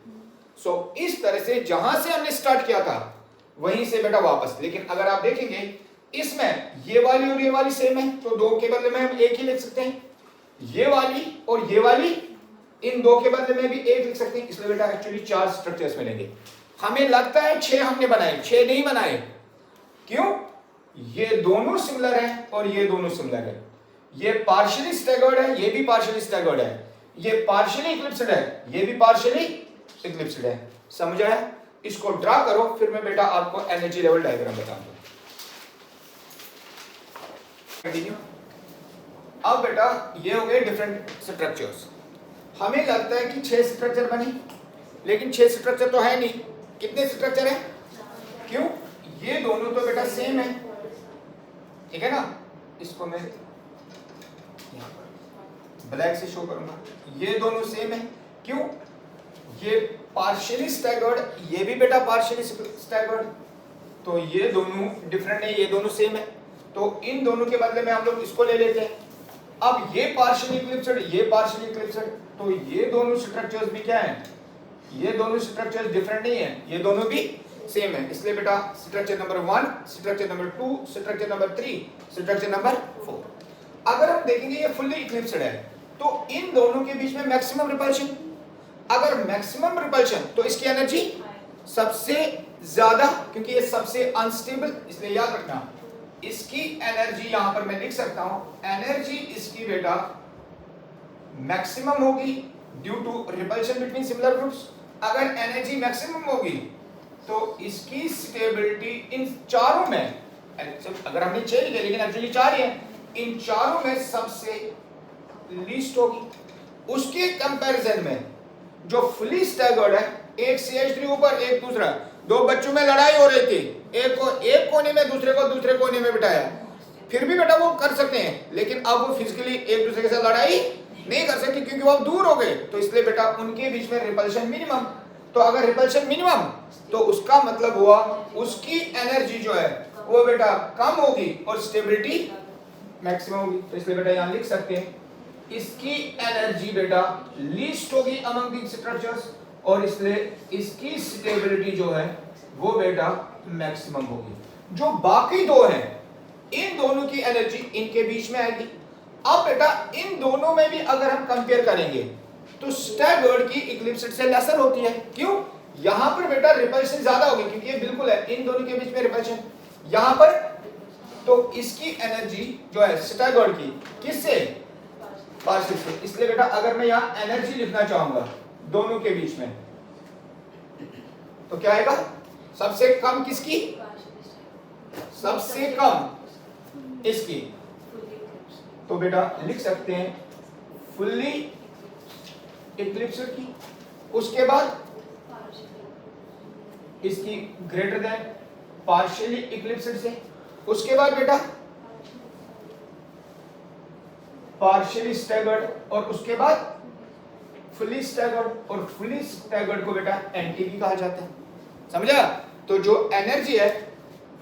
सो इस तरह से जहां से हमने स्टार्ट किया था वहीं से बेटा वापस। लेकिन अगर आप देखेंगे इसमें ये वाली और ये वाली सेम है, तो दो के बदले में हम एक ही लिख सकते हैं। ये वाली और ये वाली, इन दो के बदले में भी एक लिख सकते हैं। इसलिए बेटा एक्चुअली 4 स्ट्रक्चर्स मिलेंगे। हमें लगता है 6 हमने बनाए, 6 नहीं बनाए। क्यों? ये दोनों सिमिलर हैं और ये दोनों सिमिलर है। ये पार्शियली स्टैगर्ड है, ये भी पार्शियली स्टैगर्ड है। ये पार्शियली इक्लिप्स्ड है, ये भी पार्शियली इक्लिप्स्ड है। समझ आया? इसको ड्रा करो, फिर मैं बेटा आपको एनर्जी लेवल डायग्राम बताऊंगा। कंटिन्यू। अब बेटा ये हो गए डिफरेंट स्ट्रक्चर्स। हमें लगता है कि 6 स्ट्रक्चर बने, लेकिन 6 स्ट्रक्चर तो है नहीं। कितने स्ट्रक्चर है? क्यों? ये दोनों तो बेटा सेम है, ठीक है ना? इसको मैं ब्लैक से शो करूंगा। ये दोनों सेम है। क्यों? ये पार्शियली स्टैगर्ड, ये भी बेटा पार्शियली स्टैगर्ड, तो ये दोनों डिफरेंट है, ये दोनों सेम है। तो इन दोनों के बदले में हम लोग इसको ले लेते हैं। अब ये पार्शियली इक्लिप्स्ड, ये पार्शियली इक्लिप्स्ड, तो ये दोनों स्ट्रक्चर्स भी क्या हैं? ये दोनों स्ट्रक्चर्स डिफरेंट नहीं है, ये दोनों भी सेम है। इसलिए बेटा structure number 1, structure number 2, structure number 3, structure number 4। अगर हम देखेंगे ये फुल्ली इक्लिप्स्ड है, तो इन दोनों के बीच में मैक्सिमम रिपल्शन। अगर मैक्सिमम रिपल्शन, तो इसकी एनर्जी सबसे ज्यादा, क्योंकि ये सबसे अनस्टेबल, इसलिए याद रखना इसकी एनर्जी यहां पर मैं लिख सकता हूं, एनर्जी इसकी बेटा मैक्सिमम होगी due to repulsion between similar groups. अगर एनर्जी मैक्सिमम होगी तो इसकी स्टेबिलिटी इन चारों में, अगर हमने 6 लिखे लेकिन एक्चुअली 4 ही है, इन चारों में सबसे लीस्ट होगी। उसके कंपैरिजन में जो फुली स्टैगर्ड है, एक CH3 ऊपर एक दूसरा, दो बच्चों में लड़ाई हो रही थी, एक को एक कोने में दूसरे को दूसरे कोने में बिठाया, फिर भी बेटा वो कर सकते हैं, लेकिन अब वो फिजिकली एक दूसरे के साथ लड़ाई नहीं कर सकते क्योंकि वो अब दूर हो गए। तो इसलिए बेटा उनके बीच में रिपल्शन मिनिमम। तो अगर रिपल्शन मिनिमम, तो उसका मतलब हुआ उसकी एनर्जी जो है वो बेटा कम होगी और स्टेबिलिटी मैक्सिमम होगी। तो इसलिए बेटा यहां लिख सकते हैं इसकी एनर्जी बेटा लीस्ट होगी अमंग दीज स्ट्रक्चर्स, और इसलिए इसकी स्टेबिलिटी जो है वो बेटा मैक्सिमम होगी। जो बाकी दो हैं, इन दोनों की एनर्जी इनके बीच में आएगी। अब बेटा इन दोनों में भी अगर हम कंपेयर करेंगे तो स्टैगर्ड की इक्लिप्स्ड से लेसर होती है। क्यों? यहां पर बेटा रिपल्शन ज्यादा होगी क्योंकि ये बिल्कुल है, इन दोनों के बीच में रिपल्शन यहां पर, तो इसकी एनर्जी जो है स्टैगर्ड की किससे? पार्शियल से। इसलिए बेटा अगर मैं यहां एनर्जी लिखना चाहूंगा दोनों के बीच में, तो क्या आएगा? सबसे कम किसकी? सबसे कम इसकी, तो बेटा लिख सकते हैं फुल्ली इक्लिप्स्ड की, उसके बाद इसकी ग्रेटर देन पार्शियली इक्लिप्स्ड से, उसके बाद बेटा पार्शियली स्टैगर्ड और उसके बाद फुली स्टैगर्ड, और फुली स्टैगर्ड को बेटा एनटीवी कहा जाता है। समझा? तो जो एनर्जी है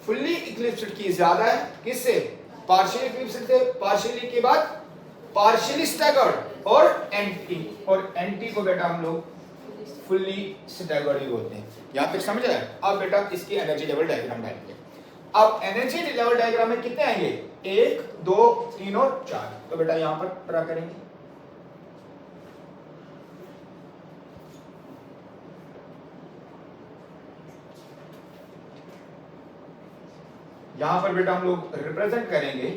फुल्ली इक्लिप्स्ड की ज्यादा है किससे? पार्शियली इक्लिप्स्ड से, पार्शियली के बाद पार्शियली स्टैगर्ड और एंटी, और एंटी को बेटा हम लोग फुल्ली स्टैगर्ड ही बोलते हैं। यहां तक समझ आया? अब बेटा इसकी एनर्जी लेवल डायग्राम डालेंगे। अब एनर्जी लेवल डायग्राम में कितने आएंगे? 1 2 3 और 4। तो बेटा यहां पर ड्रा करेंगे। यहां पर बेटा हम लोग रिप्रेजेंट करेंगे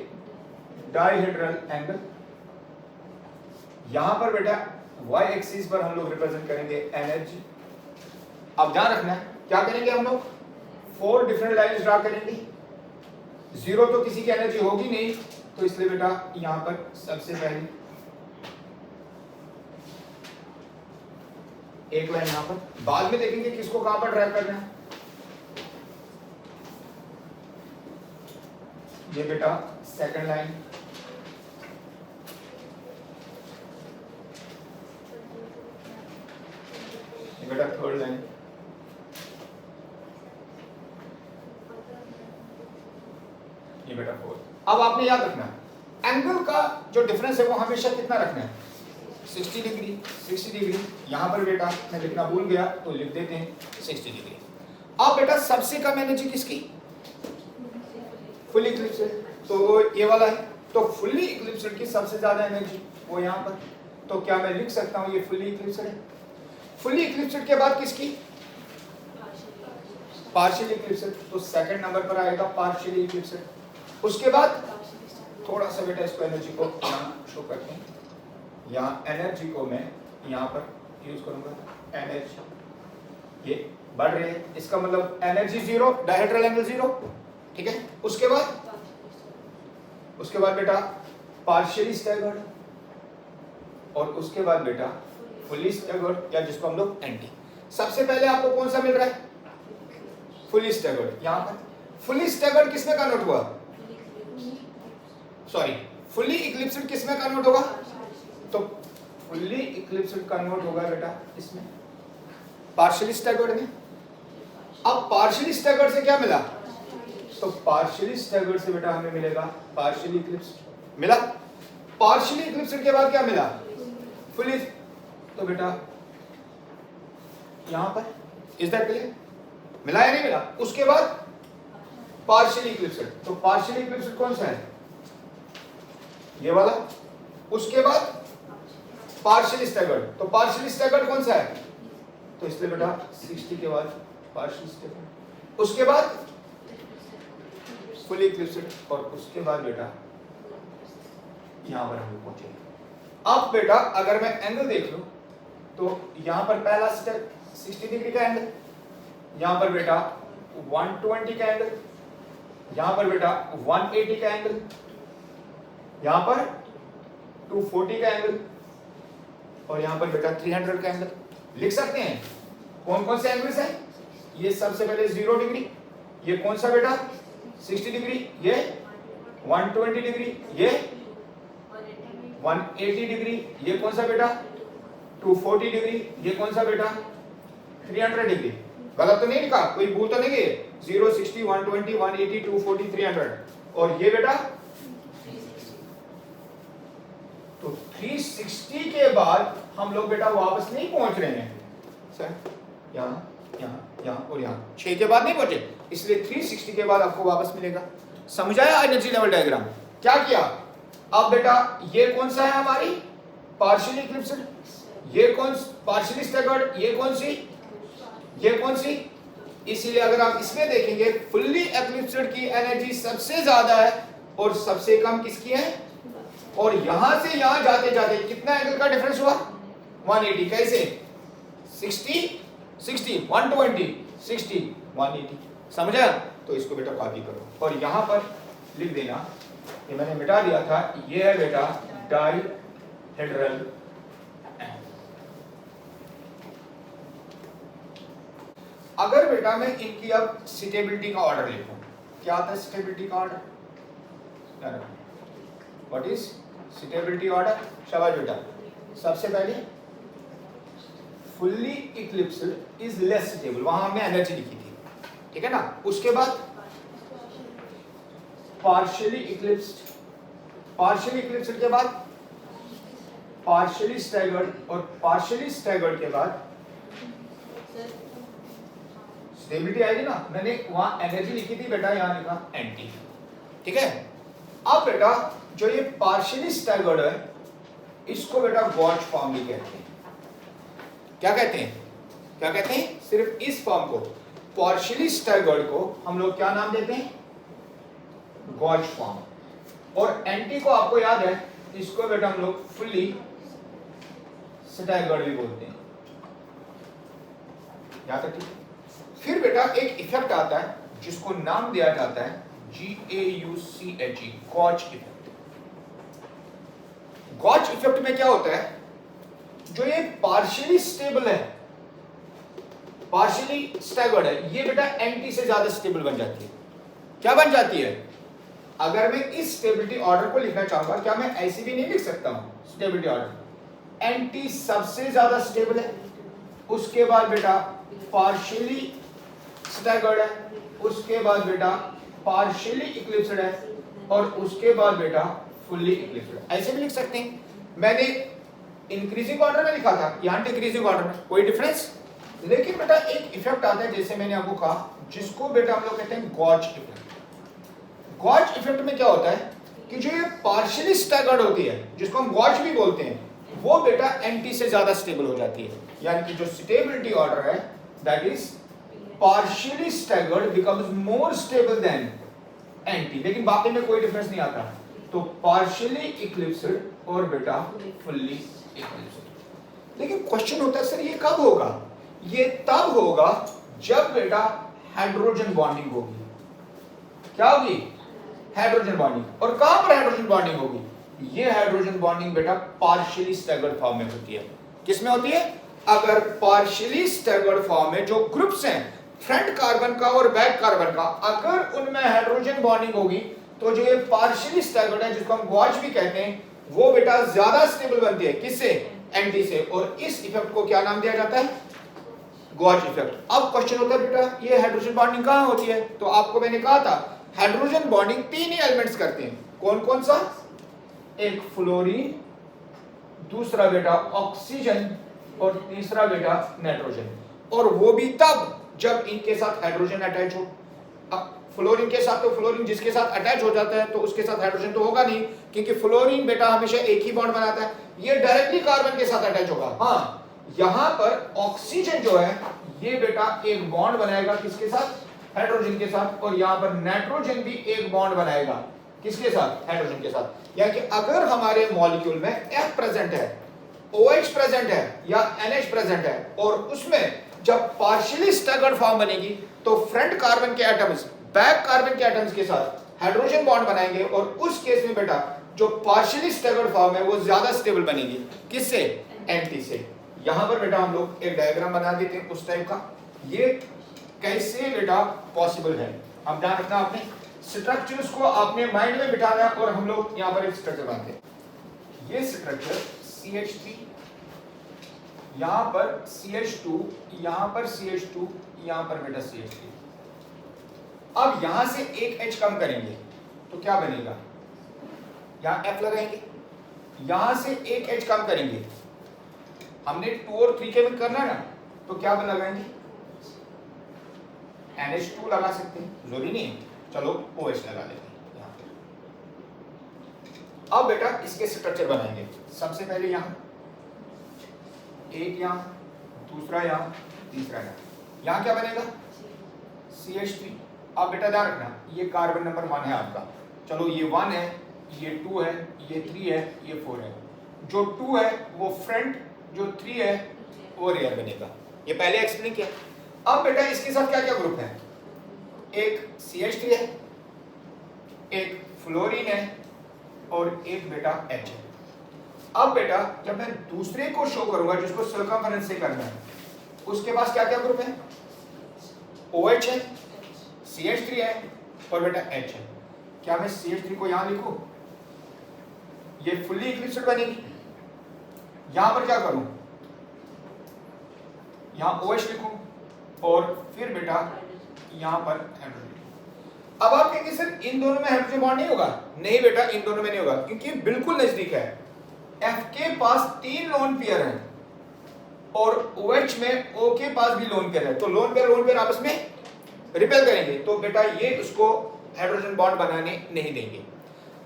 डायहेड्रल एंगल। यहां पर बेटा y एक्सिस पर हम लोग रिप्रेजेंट करेंगे एनर्जी। अब ध्यान रखना है क्या करेंगे हम लोग? 4 डिफरेंट लाइंस ड्रा करेंगे। जीरो तो किसी की एनर्जी होगी नहीं, तो इसलिए बेटा यहां पर सबसे पहले एक लाइन यहां पर, बाद में देखेंगे किसको कहां पर ड्रा करना है। ये बेटा सेकंड लाइन, ये बेटा थर्ड लाइन, ये बेटा फोर्थ। अब आपने याद रखना एंगल का जो डिफरेंस है वो हमेशा कितना रखना है? 60 डिग्री। 60 डिग्री यहां पर बेटा मैं लिखना भूल गया तो लिख देते हैं 60 डिग्री। अब बेटा सबसे कम एनर्जी किसकी? फुली इक्लिप्स्ड, तो ये वाला है। तो फुली इक्लिप्स्ड की सबसे ज्यादा एनर्जी वो यहां पर, तो क्या मैं लिख सकता हूं ये फुली इक्लिप्स्ड है? फुली इक्लिप्स्ड के बाद किसकी? पार्शियली इक्लिप्स्ड, तो सेकंड नंबर पर आएगा पार्शियली इक्लिप्स्ड। उसके बाद थोड़ा सा बेटा इसको एनर्जी को यहां शो करते हैं। यहाँ एनर्जी को मैं यहाँ पर यूज करूंगा। एनर्जी ये बढ़ रही है, इसका मतलब एनर्जी 0, डायहेड्रल एंगल 0, ठीक है। उसके बाद बेटा पार्शियली स्टैगर्ड, और उसके बाद बेटा फुली स्टैगर्ड, या जिसको हम लोग एंटी। सबसे पहले आपको कौन सा मिल रहा है? Fully staggered. यहाँ पर फुली स्टैगर्ड किसमें कन्वर्ट हुआ? सॉरी, फुली इक्लिप्स्ड किसमें कन्वर्ट होगा? तो फुली इक्लिप्स्ड कन्वर्ट होगा बेटा इसमें पार्शियली स्टैगर्ड में। अब पार्शियली स्टैगर्ड से क्या मिला? तो पार्शियली स्टैगर्ड से बेटा हमें मिलेगा पार्शियली इक्लिप्स्ड मिला। पार्शियली इक्लिप्स्ड के बाद क्या मिला? फुली। तो बेटा यहां पर इज दैट क्लियर? मिला या नहीं मिला? उसके बाद पार्शियली इक्लिप्स्ड, तो पार्शियली इक्लिप्स्ड कौन सा है? ये वाला। उसके बाद पार्शियली स्टैगर्ड, तो पार्शियली स्टैगर्ड कौन सा है? तो इसलिए बेटा 60 के बाद पार्शियली स्टैगर्ड, उसके बाद फुली इक्लिप्स्ड, और उसके बाद बेटा यहां पर हम पहुंचे। अब बेटा अगर मैं एंगल देख लूं तो यहां पर पहला स्टेप 60 डिग्री का एंगल, यहां पर बेटा 120 का एंगल, यहां पर बेटा 180 का एंगल, यहां पर 240 का एंगल, और यहां पर बेटा 300 का एंगल। लिख सकते हैं कौन कौन से एंगल्स हैं? ये सबसे पहले 0 डिग्री, ये कौन सा बेटा 60 डिग्री, ये 120 डिग्री, ये 180 डिग्री, ये कौन सा बेटा 240 डिग्री, ये कौन सा बेटा 300 डिग्री। गलत तो नहीं लिखा? कोई भूल तो नहीं गई? 0, 60, 120, 180, 240, 300, और ये बेटा तो 360 के बाद हम लोग बेटा वापस नहीं पहुंच रहे हैं सर, यहाँ और यहाँ 6 के बाद नहीं पहुंचे, इसलिए 360 के बाद आपको वापस मिलेगा। समझाया एनर्जी लेवल डायग्राम? क्या किया? अब बेटा ये कौन सा है हमारी? पार्शियली इक्लिप्स्ड, ये कौन पार्शियली स्टैगर्ड, ये कौन सी, ये कौन सी? इसीलिए अगर आप इसमें देखेंगे फुल्ली इक्लिप्स्ड की एनर्जी सबसे ज्यादा है और सबसे कम किसकी है? और यहां से यहां जाते जाते कितना एंगल का डिफरेंस हुआ? 180। कैसे? 60 60 120 60 180। समझा? तो इसको बेटा कॉपी करो और यहाँ पर लिख देना, ये मैंने मिटा दिया था, ये है बेटा डाइहेड्रल। अगर बेटा मैं इनकी अब सुटेबिलिटी का ऑर्डर लिखूं, क्या आता है सुटेबिलिटी का order? What is suitability order? शाबाश बेटा। सबसे पहले fully eclipsed is less suitable, वहां हमने एनर्जी लिखी थी, ठीक है ना। उसके बाद पार्शियली इक्लिप्स्ड, पार्शियली इक्लिप्स्ड के बाद पार्शियली स्टैगर्ड, और पार्शियली स्टैगर्ड के बाद स्टेबिलिटी आएगी ना। मैंने वहां एनर्जी लिखी थी बेटा, यहां लिखा एंटी, ठीक है। अब बेटा जो ये पार्शियली स्टैगर्ड है इसको बेटा गॉच फॉर्म भी कहते हैं। क्या कहते हैं? क्या कहते हैं? सिर्फ इस फॉर्म को, पार्शियली स्टैगर्ड को हम लोग क्या नाम देते हैं? गॉच फॉर्म। और एंटी को आपको याद है, इसको बेटा हम लोग फुल्ली स्टैगर्ड भी बोलते हैं। याद रखिए। फिर बेटा एक इफेक्ट आता है जिसको नाम दिया जाता है GAUCHE, गॉच इफेक्ट। गॉच इफेक्ट में क्या होता है, जो ये पार्शियली स्टेबल है, पार्शियली स्टैगर्ड है, ये बेटा एंटी से ज्यादा स्टेबल बन जाती है। क्या बन जाती है? अगर मैं इस स्टेबिलिटी ऑर्डर को लिखना चाहूंगा, क्या मैं ऐसे भी नहीं लिख सकता हूं स्टेबिलिटी ऑर्डर? एंटी सबसे ज्यादा स्टेबल है, उसके बाद बेटा पार्शियली स्टैगर्ड है, उसके बाद बेटा पार्शियली इक्लिप्स्ड है, और उसके बाद बेटा फुल्ली इक्लिप्स्ड। ऐसे भी लिख सकते हैं। मैंने इंक्रीजिंग ऑर्डर में लिखा था, यहां डिक्रीजिंग ऑर्डर में, कोई डिफरेंस? लेकिन बेटा एक इफेक्ट आता है, जैसे मैंने आपको कहा, जिसको बेटा हम लोग कहते हैं गॉच इफेक्ट। गॉच इफेक्ट में क्या होता है कि जो ये पार्शियली स्टैगर्ड होती है, जिसको हम गॉच भी बोलते हैं, वो बेटा एंटी से ज्यादा स्टेबल हो जाती है। यानी कि जो स्टेबिलिटी ऑर्डर है that is partially staggered becomes more stable then anti, लेकिन बाकी में कोई डिफरेंस नहीं आता। तो पार्शियली इक्लिप्स्ड और बेटा फुल्ली इक्लिप्स्ड। लेकिन क्वेश्चन होता है सर ये कब होगा? ये तब होगा जब बेटा हाइड्रोजन बॉन्डिंग होगी। क्या होगी? Hydrogen bonding. और कहां पर हाइड्रोजन बॉन्डिंग होगी? ये हाइड्रोजन बॉन्डिंग बेटा पार्शियली स्टैगर्ड फॉर्म में होती है। किस में होती है? अगर पार्शियली स्टैगर्ड फॉर्म में जो ग्रुप्स हैं फ्रंट कार्बन का और बैक कार्बन का, अगर उनमें हाइड्रोजन बॉन्डिंग होगी तो जो ये पार्शियली स्टैगर्ड है, जिसको हम गॉच भी कहते हैं, वो बेटा ज्यादा स्टेबल बनती है। किससे? एंटी से। और इस इफेक्ट को क्या नाम दिया जाता है? गॉच इफेक्ट। अब क्वेश्चन होता है बेटा ये हाइड्रोजन बॉन्डिंग कहां होती है? तो आपको मैंने कहा था हाइड्रोजन बॉन्डिंग तीन ही एलिमेंट्स करते हैं। कौन कौन सा? एक फ्लोरीन, दूसरा बेटा ऑक्सीजन, और तीसरा बेटा नाइट्रोजन। और वो भी तब जब इनके साथ हाइड्रोजन अटैच हो। अब फ्लोरीन के साथ तो फ्लोरीन जिसके साथ अटैच हो जाता है तो उसके साथ हाइड्रोजन तो होगा नहीं, क्योंकि फ्लोरीन बेटा हमेशा एक ही बॉन्ड बनाता है, ये डायरेक्टली कार्बन के साथ अटैच होगा। हाँ, यहां पर ऑक्सीजन जो है ये बेटा एक बॉन्ड बनाएगा किसके साथ? हाइड्रोजन के साथ। और यहां पर नाइट्रोजन भी एक बॉन्ड बनाएगा किसके साथ? हाइड्रोजन के साथ। यानी कि अगर हमारे मॉलिक्यूल में F प्रेजेंट है, OH प्रेजेंट है या NH प्रेजेंट है, और उसमें जब पार्शियली स्टैगर्ड फॉर्म बनेगी तो फ्रंट कार्बन के एटम्स बैक कार्बन के एटम्स के साथ हाइड्रोजन बॉन्ड बनाएंगे, और उस केस में बेटा जो पार्शियली स्टैगर्ड फॉर्म है वो ज्यादा स्टेबल बनेगी। किससे? एंटी से। यहां पर बेटा हम लोग एक डायग्राम बना देते हैं उस टाइप का। ये कैसे बेटा पॉसिबल है, अब ध्यान रखना, आपने स्ट्रक्चर्स को अपने माइंड में बिठाना है। और हम लोग यहां पर एक स्ट्रक्चर बनाते हैं। ये स्ट्रक्चर CH3, यहां पर CH2, यहां पर CH2, यहां पर बेटा CH3। अब यहां से एक H कम करेंगे तो क्या बनेगा? यहां F लगाएंगे, यहां से एक H कम करेंगे, हमने 2 और 3 के में करना है ना, तो क्या लगाएंगे? NH2 लगा सकते हैं, जरूरी नहीं है, चलो OH लगा लेते हैं यहां पे। अब बेटा इसके स्ट्रक्चर बनाएंगे। सबसे पहले यहां एक, यहां दूसरा, यहां तीसरा, यहां क्या बनेगा? CH3। अब बेटा ध्यान रखना, ये कार्बन नंबर 1 है आपका, चलो ये 1 है, ये 2 है, ये 3 है, ये 4 है। जो 2 है वो फ्रंट, जो 3 है वो रियर बनेगा। ये पहले एक्सप्लेन किया। अब बेटा इसके साथ क्या क्या ग्रुप है? एक CH3 है, एक फ्लोरीन है और एक बेटा H है। अब बेटा जब मैं दूसरे को शो करूंगा जिसको सर्कमफेरेंस से करना है, उसके पास क्या क्या ग्रुप है? OH है, CH3 है और बेटा H है। क्या मैं CH3 को यहां लिखूं? ये फुल्ली इक्लिप्स्ड बनेगी। यहां पर क्या करूं? यहां OH लिखूं और फिर बेटा यहां पर हाइड्रोजन। अब आप कहेंगे सर इन दोनों में हाइड्रोजन बॉन्ड नहीं होगा? नहीं बेटा, इन दोनों में नहीं होगा क्योंकि बिल्कुल नजदीक है। F के पास 3 लोन पेयर हैं और OH में O के पास भी लोन पेयर है, तो लोन पेयर आपस में रिपेल करेंगे, तो बेटा ये उसको हाइड्रोजन बॉन्ड बनाने नहीं देंगे।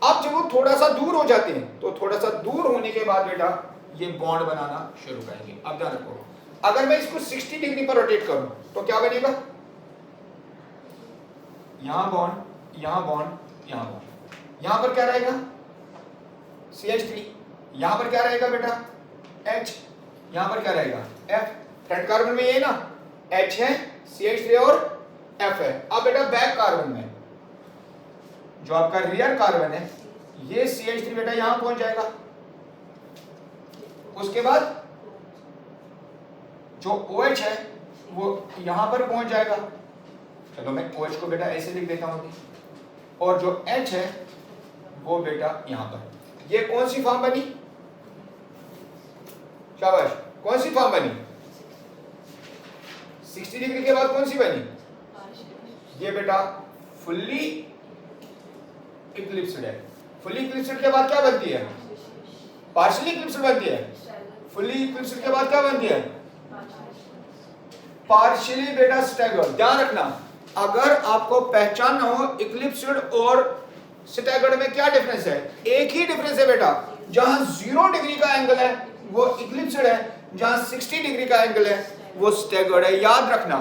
अब जब वो थोड़ा सा दूर हो जाते हैं तो थोड़ा सा दूर होने के बाद बेटा ये बॉन्ड बनाना शुरू करेंगे। अब ध्यान रखो, अगर मैं इसको 60 डिग्री पर रोटेट करूं तो क्या बनेगा? यहां बॉन्ड, यहां बॉन्ड, यहां बॉन्ड। यहां पर क्या रहेगा? CH3। यहां पर क्या रहेगा बेटा? H। यहां पर क्या रहेगा? F। फ्रंट कार्बन में ये ना H है, CH3 और F है। अब बेटा बैक कार्बन में जो आपका रियर कार्बन है, ये CH3 बेटा यहां पहुंच जाएगा। उसके बाद जो OH है वो यहां पर पहुंच जाएगा। चलो मैं OH को बेटा ऐसे लिख देता हूं, और जो H है वो बेटा यहां पर। ये कौन सी फॉर्म बनी? शाबाश, कौन सी फॉर्म बनी? 60 डिग्री के बाद कौन सी बनी? ये बेटा फुल्ली इक्लिप्स्ड है। फुल्ली इक्लिप्स्ड के बाद क्या बनती है? पार्शियली इक्लिप्स्ड बनती है। फुल्ली इक्लिप्स्ड के बाद क्या बनती है? पार्शियली बेटा स्टैगर्ड। ध्यान रखना, अगर आपको पहचानना हो इक्लिप्स्ड और स्टैगर्ड में क्या डिफरेंस है, एक ही डिफरेंस है बेटा, जहां 0 डिग्री का एंगल है वो इक्लिप्स्ड है, जहां 60 डिग्री का एंगल है वो स्टैगर्ड है। याद रखना,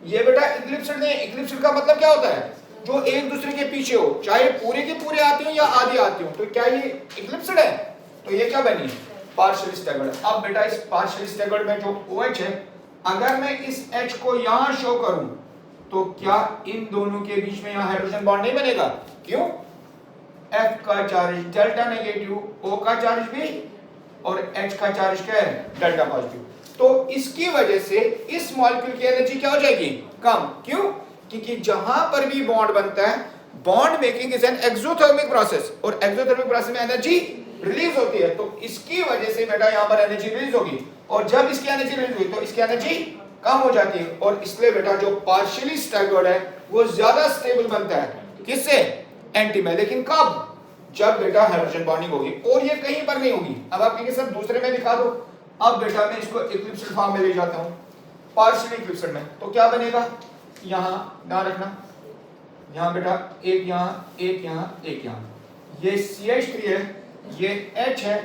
ये बेटा इक्लिप्स्ड नहीं। इक्लिप्स्ड का मतलब क्या होता है? जो एक दूसरे के पीछे हो, चाहे पूरे के पूरे आते हो या आधे आते हो। तो क्या ये इक्लिप्स्ड है? तो ये क्या बनी? Partial staggered. अब बेटा इस पार्शियल स्टैगर्ड में जो OH है, अगर मैं इस H को यहां शो करूं तो क्या इन दोनों के बीच में यहां हाइड्रोजन बॉन्ड नहीं बनेगा? क्यों? F का चार्ज डेल्टा नेगेटिव, O का चार्ज भी, और H का चार्ज क्या है? Delta positive. तो इसकी वजह से इस मॉलिक्यूल की एनर्जी क्या हो जाएगी? कम। क्यों? क्योंकि जहां पर भी बॉन्ड बनता है, bond making is an exothermic process, और एक्सोथर्मिक प्रोसेस में एनर्जी रिलीज होती है। तो इसकी वजह से बेटा यहां पर एनर्जी रिलीज होगी, और जब इसकी एनर्जी रिलीज हुई तो इसकी एनर्जी कम हो जाती है, और इसलिए बेटा जो पार्शियली स्टैगर्ड है वो ज्यादा स्टेबल बनता है। किससे? एंटी में। लेकिन कब? जब बेटा हाइड्रोजन बॉन्डिंग होगी, और ये कहीं पर नहीं होगी। अब आप कहेंगे सर दूसरे में दिखा दो। अब बेटा मैं इसको इक्लिप्स्ड फॉर्म में ले जाता हूं, पार्शियली इक्लिप्स्ड में, तो क्या बनेगा? यहां ध्यान रखना, यहां बेटा एक यहां, एक यहां, एक यहां। ये CH3 है, ये H है,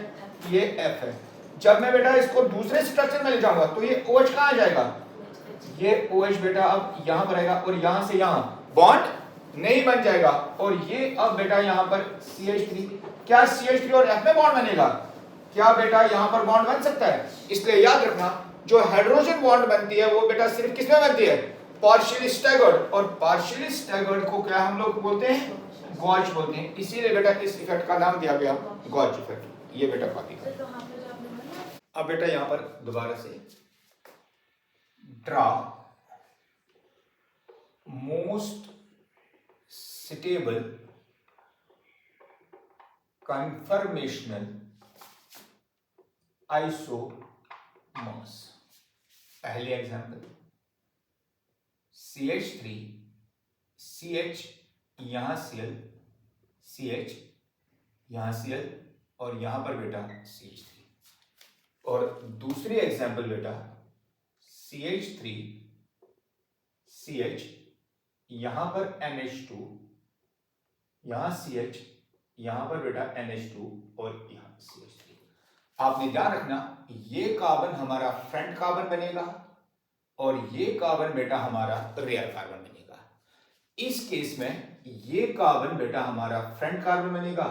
ये F है। जब मैं बेटा इसको दूसरे स्ट्रक्चर में ले जाऊंगा तो ये OH कहां आ जाएगा? ये OH बेटा अब यहां पर आएगा, और यहां से यहां बॉन्ड नहीं बन जाएगा, और ये अब बेटा यहां पर CH3। क्या CH3 और F में बॉन्ड बनेगा? क्या बेटा यहां पर बॉन्ड बन सकता है? इसलिए याद रखना, जो हाइड्रोजन बॉन्ड बनती है वो बेटा सिर्फ किसमें बनती है? Partially staggered. और पार्शियली स्टैगर्ड को क्या हम लोग बोलते हैं? गॉच बोलते हैं। इसीलिए बेटा इस इफेक्ट का नाम दिया गया गॉच इफेक्ट। ये बेटा कॉपी कर। अब बेटा यहां पर दोबारा से draw most suitable conformational isomers. पहली एग्जांपल CH3 CH, यहां Cl, CH, यहां Cl, और यहां पर बेटा CH3। और दूसरी एग्जांपल बेटा CH3 CH, यहां पर NH2, यहां CH, यहां पर बेटा NH2, और यहां CH3। आपने ध्यान रखना, ये कार्बन हमारा फ्रंट कार्बन बनेगा और ये कार्बन बेटा हमारा रियर कार्बन बनेगा। इस केस में ये कार्बन बेटा हमारा फ्रंट कार्बन बनेगा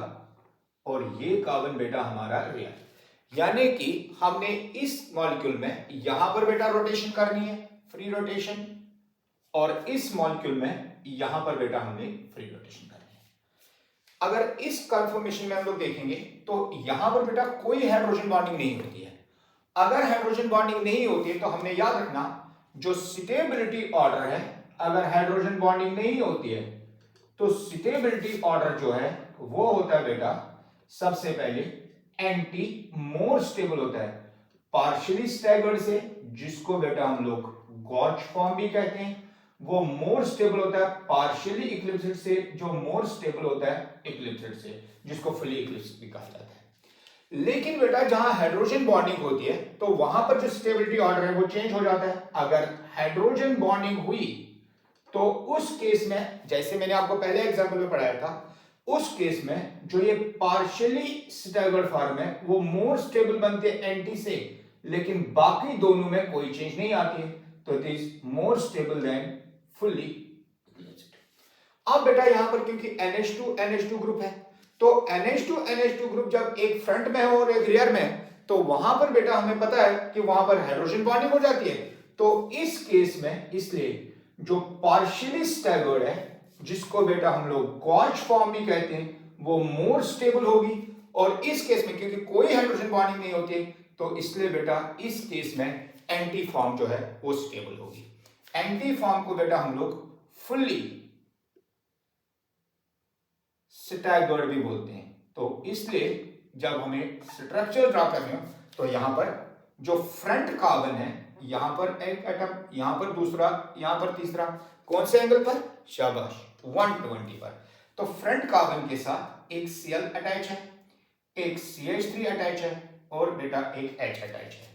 और ये कार्बन बेटा हमारा रियर। यानी कि हमने इस मॉलिक्यूल में यहां पर बेटा रोटेशन करनी है, फ्री रोटेशन, और इस मॉलिक्यूल में यहां पर बेटा हमने फ्री रोटेशन करनी है। अगर इस कंफर्मेशन में हम लोग देखेंगे तो यहां पर बेटा कोई हाइड्रोजन बॉन्डिंग नहीं होती है। अगर हाइड्रोजन बॉन्डिंग नहीं होती है तो हमने याद रखना जो स्टेबिलिटी ऑर्डर है, अगर हाइड्रोजन बॉन्डिंग नहीं होती है तो स्टेबिलिटी ऑर्डर जो है वो होता है बेटा सबसे पहले एंटी मोर स्टेबल होता है पार्शियली स्टैगर्ड से, जिसको बेटा हम लोग गॉच फॉर्म भी कहते हैं। वो मोर स्टेबल होता है पार्शियली इक्लिप्सिड से, जो मोर स्टेबल होता है इक्लिप्सिड से, जिसको फुली इक्लिप्सिड भी कहा जाता है। लेकिन बेटा जहां हाइड्रोजन बॉन्डिंग होती है तो वहां पर जो स्टेबिलिटी ऑर्डर है वो चेंज हो जाता है। अगर हाइड्रोजन बॉन्डिंग हुई तो उस केस में, जैसे मैंने आपको पहले एग्जांपल में पढ़ाया था, उस केस में जो ये पार्शियली स्टैगर्ड फॉर्म है वो मोर स्टेबल बनते हैं एंटी से, लेकिन बाकी दोनों में कोई चेंज नहीं आती है, तो it is more stable then fully. अब बेटा यहां पर क्योंकि NH2 NH2 ग्रुप है, तो NH2 NH2 ग्रुप जब एक फ्रंट में हो और एक रियर में है तो वहां पर बेटा हमें पता है कि वहां पर हाइड्रोजन बॉन्डिंग हो जाती है। तो इस केस में इसलिए जो पार्शियली स्टैगर्ड है, जिसको बेटा हम लोग गॉच फॉर्म भी कहते हैं, वो मोर स्टेबल होगी। और इस केस में क्योंकि कोई हाइड्रोजन बॉन्डिंग नहीं होती तो इसलिए बेटा इस केस में एंटी फॉर्म जो है वो स्टेबल होगी। एंटी फॉर्म को बेटा हम लोग फुल्ली स्टैगर्ड भी बोलते हैं। तो इसलिए जब हमें स्ट्रक्चर ड्रा करने हो तो यहां पर जो फ्रंट कार्बन है, यहां पर एक एटम, यहां पर दूसरा, यहां पर तीसरा, कौन से एंगल पर? शाबाश, 120 पर। तो फ्रंट कार्बन के साथ एक Cl अटैच है, एक CH3 अटैच है और बेटा एक H अटैच है।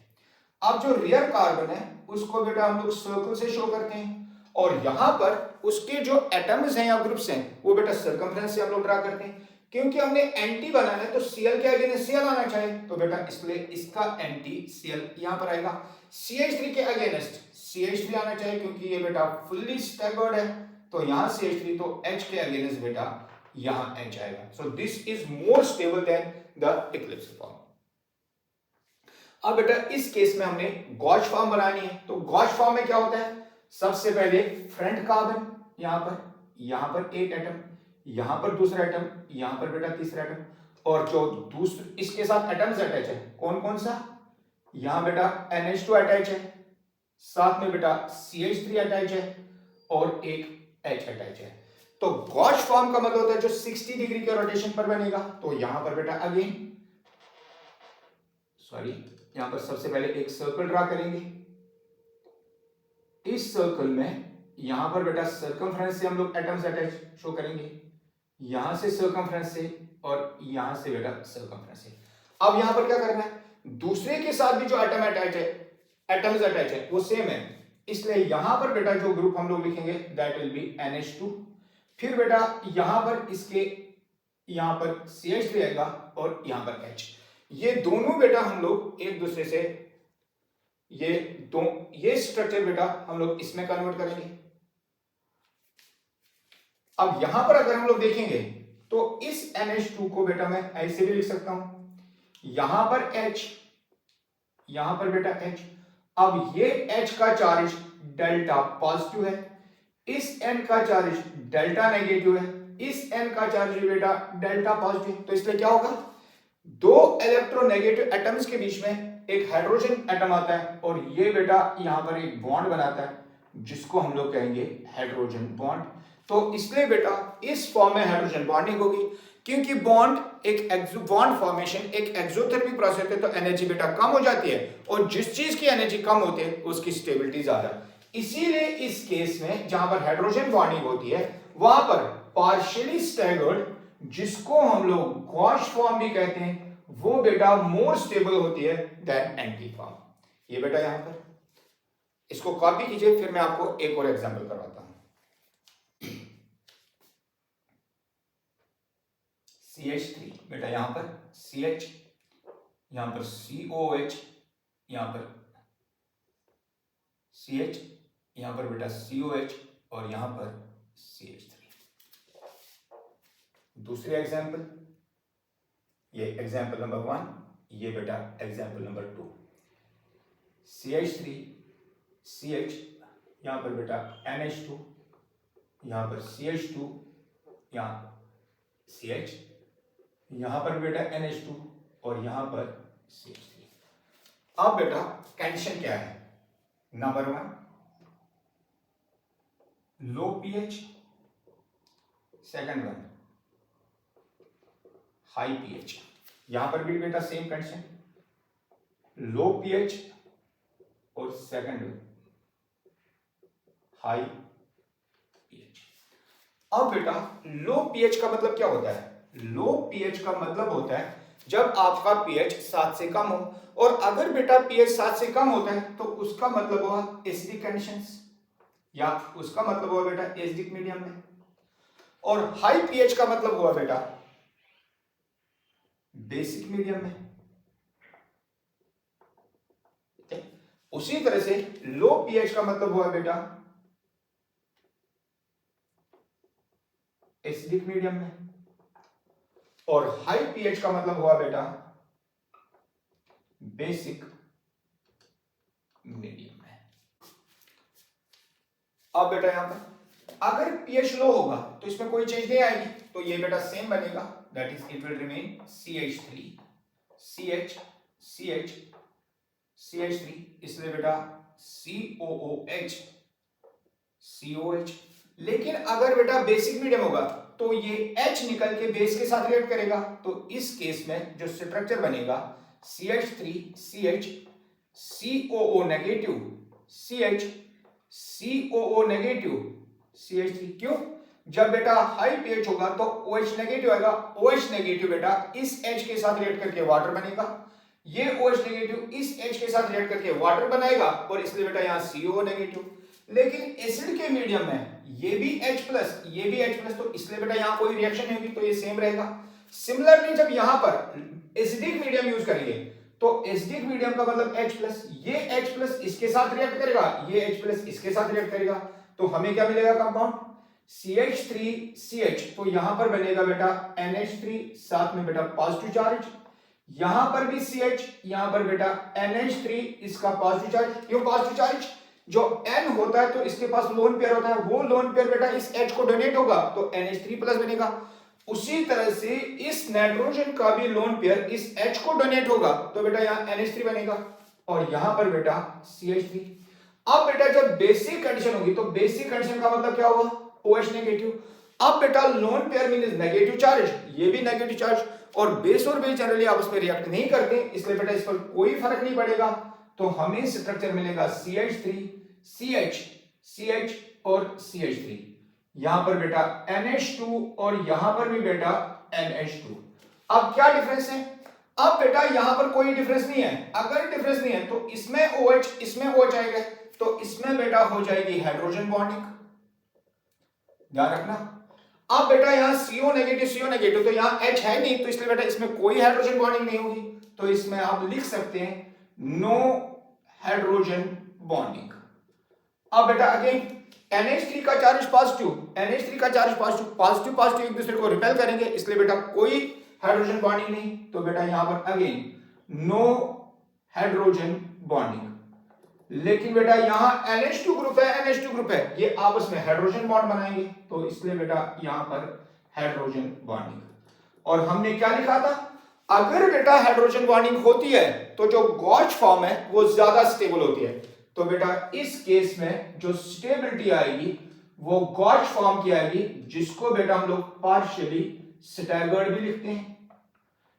अब जो रियर कार्बन है उसको बेटा हम लोग सर्कल से शो करते हैं और यहां पर उसके जो एटम्स हैं या ग्रुप्स हैं वो बेटा सर्कमफ्रेंस से हम लोग ड्रा करते हैं। क्योंकि हमने एंटी बनाना है तो Cl के अगेंस्ट Cl आना चाहिए, तो बेटा इसलिए इसका एंटी Cl यहां पर आएगा। CH3 के अगेंस्ट CH3 आना चाहिए क्योंकि ये बेटा फुल्ली स्टैगर्ड है, तो यहां CH3, तो H के अगेंस्ट बेटा यहां H आएगा। So this is more stable then the Eclipse form. अब बेटा इस केस में हमने गॉच फॉर्म बनानी है, तो गॉच फॉर्म में क्या होता है? सबसे पहले फ्रंट कार्बन, यहां पर एक एटम, यहां पर दूसरा एटम, यहां पर बेटा तीसरा एटम, और जो दूसरे इसके साथ एटम्स अटैच है कौन कौन सा? यहां बेटा NH2 अटैच है, साथ में बेटा CH3 अटैच है और एक H अटैच है। तो गॉच फॉर्म का मतलब होता है जो 60 डिग्री के रोटेशन पर बनेगा। तो यहां पर बेटा अगेन यहां पर सबसे पहले एक सर्कल ड्रा करेंगे। इस सर्कल में यहां पर बेटा सर्कमफ्रेंस से हम लोग एटम्स अटैच शो करेंगे, यहां से सर्कमफ्रेंस से और यहां से बेटा सर्कमफ्रेंस से। अब यहां पर क्या करना है? दूसरे के साथ भी जो एटम अटैच है, एटम्स अटैच है वो सेम है, इसलिए यहां पर बेटा जो ग्रुप हम लोग लिखेंगे दैट विल बी NH2। फिर बेटा यहां पर इसके यहां पर CH3 आएगा और यहां पर H। ये दोनों बेटा हम लोग एक दूसरे से ये स्ट्रक्चर बेटा हम लोग इसमें कन्वर्ट करेंगे। अब यहां पर अगर हम लोग देखेंगे तो इस NH2 को बेटा मैं ऐसे भी लिख सकता हूं, यहां पर H, यहां पर बेटा H। अब ये H का चार्ज डेल्टा पॉजिटिव है, इस N का चार्ज डेल्टा नेगेटिव है, इस N का चार्ज बेटा डेल्टा पॉजिटिव। तो इसलिए क्या होगा? दो इलेक्ट्रोनेगेटिव एटम्स के बीच में एक हाइड्रोजन एटम आता है और ये बेटा यहां पर एक बॉन्ड बनाता है जिसको हम लोग कहेंगे हाइड्रोजन बॉन्ड। तो इसलिए बेटा इस फॉर्म में हाइड्रोजन बॉन्डिंग होगी, क्योंकि बॉन्ड फॉर्मेशन एक एक्सोथर्मिक प्रोसेस है, तो एनर्जी बेटा कम हो जाती है और जिस चीज की एनर्जी कम होती है उसकी स्टेबिलिटी ज्यादा। इसीलिए इस केस में जहां पर हाइड्रोजन बॉन्डिंग होती है वहां पर पार्शियली स्टैगर्ड, जिसको हम लोग गॉच फॉर्म भी कहते हैं, वो बेटा मोर स्टेबल होती है देन एंटी फॉर्म। ये बेटा यहां पर इसको कॉपी कीजिए, फिर मैं आपको एक और एग्जांपल करवाता हूं। CH3 बेटा यहां पर CH, यहां पर COH, यहां पर CH, यहां पर बेटा COH और यहां पर CH3। दूसरे एग्जांपल, ये एग्जांपल नंबर 1, ये बेटा एग्जांपल नंबर 2। CH3 CH यहाँ पर बेटा NH2, यहाँ पर CH2, यहाँ CH, यहाँ पर बेटा NH2 और यहाँ पर CH3। अब बेटा कंडीशन क्या है? नंबर 1 लो pH, सेकंड 1 हाई pH। यहां पर भी बेटा सेम कंडीशन, लो pH और सेकंड हाई pH। अब बेटा लो pH का मतलब क्या होता है? लो pH का मतलब होता है जब आपका pH 7 से कम हो, और अगर बेटा pH 7 से कम होता है तो उसका मतलब हुआ एसिडिक कंडीशंस, या उसका मतलब हुआ बेटा एसिडिक मीडियम में। और हाई pH का मतलब हुआ बेटा बेसिक मीडियम में। उसी तरह से लो pH का मतलब हुआ बेटा एसिडिक मीडियम में, और हाई pH का मतलब हुआ बेटा बेसिक मीडियम में। अब बेटा यहां पर अगर pH लो होगा तो इसमें कोई चेंज नहीं आएगी, तो ये बेटा सेम बनेगा, that is it will remain CH3 CH CH CH3, इसलिए बेटा COOH COH। लेकिन अगर बेटा बेसिक मीडियम होगा तो ये H निकल के बेस के साथ रिएक्ट करेगा, तो इस केस में जो स्ट्रक्चर बनेगा CH3 CH COO negative CH COO negative CH3। क्यों? जब बेटा हाई pH होगा तो OH नेगेटिव आएगा, OH नेगेटिव बेटा इस H के साथ रिएक्ट करके वाटर बनेगा, ये OH नेगेटिव इस H के साथ रिएक्ट करके वाटर बनाएगा, और इसलिए बेटा यहाँ CO नेगेटिव। लेकिन एसिड के मीडियम में ये भी H प्लस ये भी H प्लस, तो इसलिए बेटा यहाँ कोई रिएक्शन नहीं होगी, तो ये सेम रहेगा। सिमिलरली जब यहाँ पर एसिडिक मीडियम यूज करेंगे तो एसिडिक मीडियम का मतलब H प्लस, ये H प्लस इसके साथ रिएक्ट करेगा, ये H प्लस इसके साथ रिएक्ट करेगा, तो हमें क्या मिलेगा कंपाउंड CH3CH। तो यहां पर बनेगा बेटा NH3, साथ में बेटा पॉजिटिव चार्ज, यहां पर भी CH, यहां पर बेटा NH3 इसका पॉजिटिव चार्ज। क्यों पॉजिटिव चार्ज? जो N होता है तो इसके पास लोन पेयर होता है, वो लोन पेयर बेटा इस H को डोनेट होगा तो NH3 प्लस बनेगा। उसी तरह से इस नाइट्रोजन का भी लोन पेयर इस H को डोनेट होगा तो बेटा यहाँ NH3 बनेगा, और यहां पर बेटा CH3। अब बेटा जब बेसिक कंडीशन होगी तो बेसिक कंडीशन का मतलब क्या होगा? OH negative. अब बेटा lone pair means negative charge, ये भी नेगेटिव चार्ज, और बेस जनरली आपस में रिएक्ट नहीं करते, इसलिए बेटा इस पर कोई फर्क नहीं पड़ेगा, तो हमें स्ट्रक्चर मिलेगा CH3 CH CH और CH3। यहां पर बेटा NH2 और यहां पर भी बेटा NH2। अब क्या डिफरेंस है? अब बेटा यहां पर कोई डिफरेंस नहीं है, अगर डिफरेंस नहीं है तो इसमें OH इसमें OH आएगा, तो इसमें बेटा हो जाएगी हाइड्रोजन बॉन्डिंग, ध्यान रखना। अब बेटा यहाँ CO नेगेटिव तो यहाँ H है नहीं, तो इसलिए बेटा इसमें कोई हाइड्रोजन बॉन्डिंग नहीं होगी, तो इसमें आप लिख सकते हैं नो हाइड्रोजन बॉन्डिंग। अब बेटा अगेन NH3 का चार्ज पॉजिटिव, NH3 का चार्ज पॉजिटिव एक दूसरे को रिपेल करेंगे, इसलिए बेटा कोई हाइड्रोजन बॉन्डिंग नहीं, तो बेटा यहां पर अगेन नो हाइड्रोजन बॉन्डिंग। लेकिन बेटा यहां NH2 ग्रुप है, NH2 ग्रुप है, ये आपस में हाइड्रोजन बॉन्ड बनाएंगे, तो इसलिए बेटा यहां पर हाइड्रोजन बॉन्डिंग। और हमने क्या लिखा था? अगर बेटा हाइड्रोजन बॉन्डिंग होती है तो जो गॉच फॉर्म है वो ज्यादा स्टेबल होती है, तो बेटा इस केस में जो स्टेबिलिटी आएगी वो गॉच फॉर्म की आएगी, जिसको बेटा हम लोग पार्शियली स्टैगर्ड भी लिखते हैं।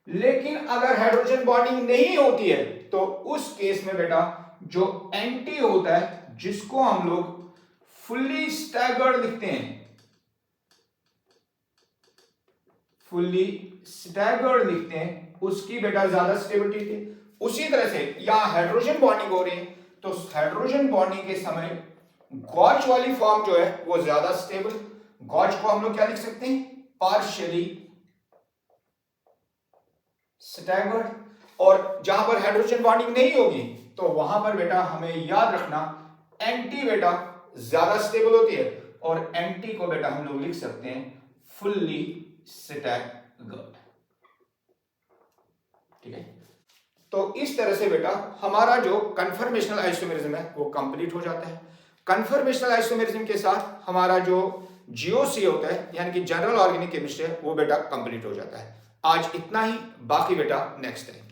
लेकिन अगर हाइड्रोजन बॉन्डिंग नहीं होती है तो उस केस में बेटा जो एंटी होता है, जिसको हम लोग फुल्ली स्टैगर्ड लिखते हैं, फुल्ली स्टैगर्ड लिखते हैं, उसकी बेटा ज्यादा स्टेबिलिटी थी। उसी तरह से यहां हाइड्रोजन बॉन्डिंग हो रही है, तो हाइड्रोजन बॉन्डिंग के समय गॉच वाली फॉर्म जो है वो ज्यादा स्टेबल, गॉच को हम लोग क्या लिख सकते हैं? Partially staggered. और जहां पर हाइड्रोजन बॉन्डिंग नहीं होगी तो वहां पर बेटा हमें याद रखना एंटी बेटा ज्यादा स्टेबल होती है, और एंटी को बेटा हम लोग लिख सकते हैं फुल्ली स्टैगर्ड। ठीक है, तो इस तरह से बेटा हमारा जो कन्फर्मेशनल आइसोमेरिज्म है वो कंप्लीट हो जाता है। कन्फर्मेशनल आइसोमेरिज्म के साथ हमारा जो जीओसी होता है यानी कि जनरल ऑर्गेनिक केमिस्ट्री है वो बेटा कंप्लीट हो जाता है। आज इतना ही, बाकी बेटा नेक्स्ट टाइम।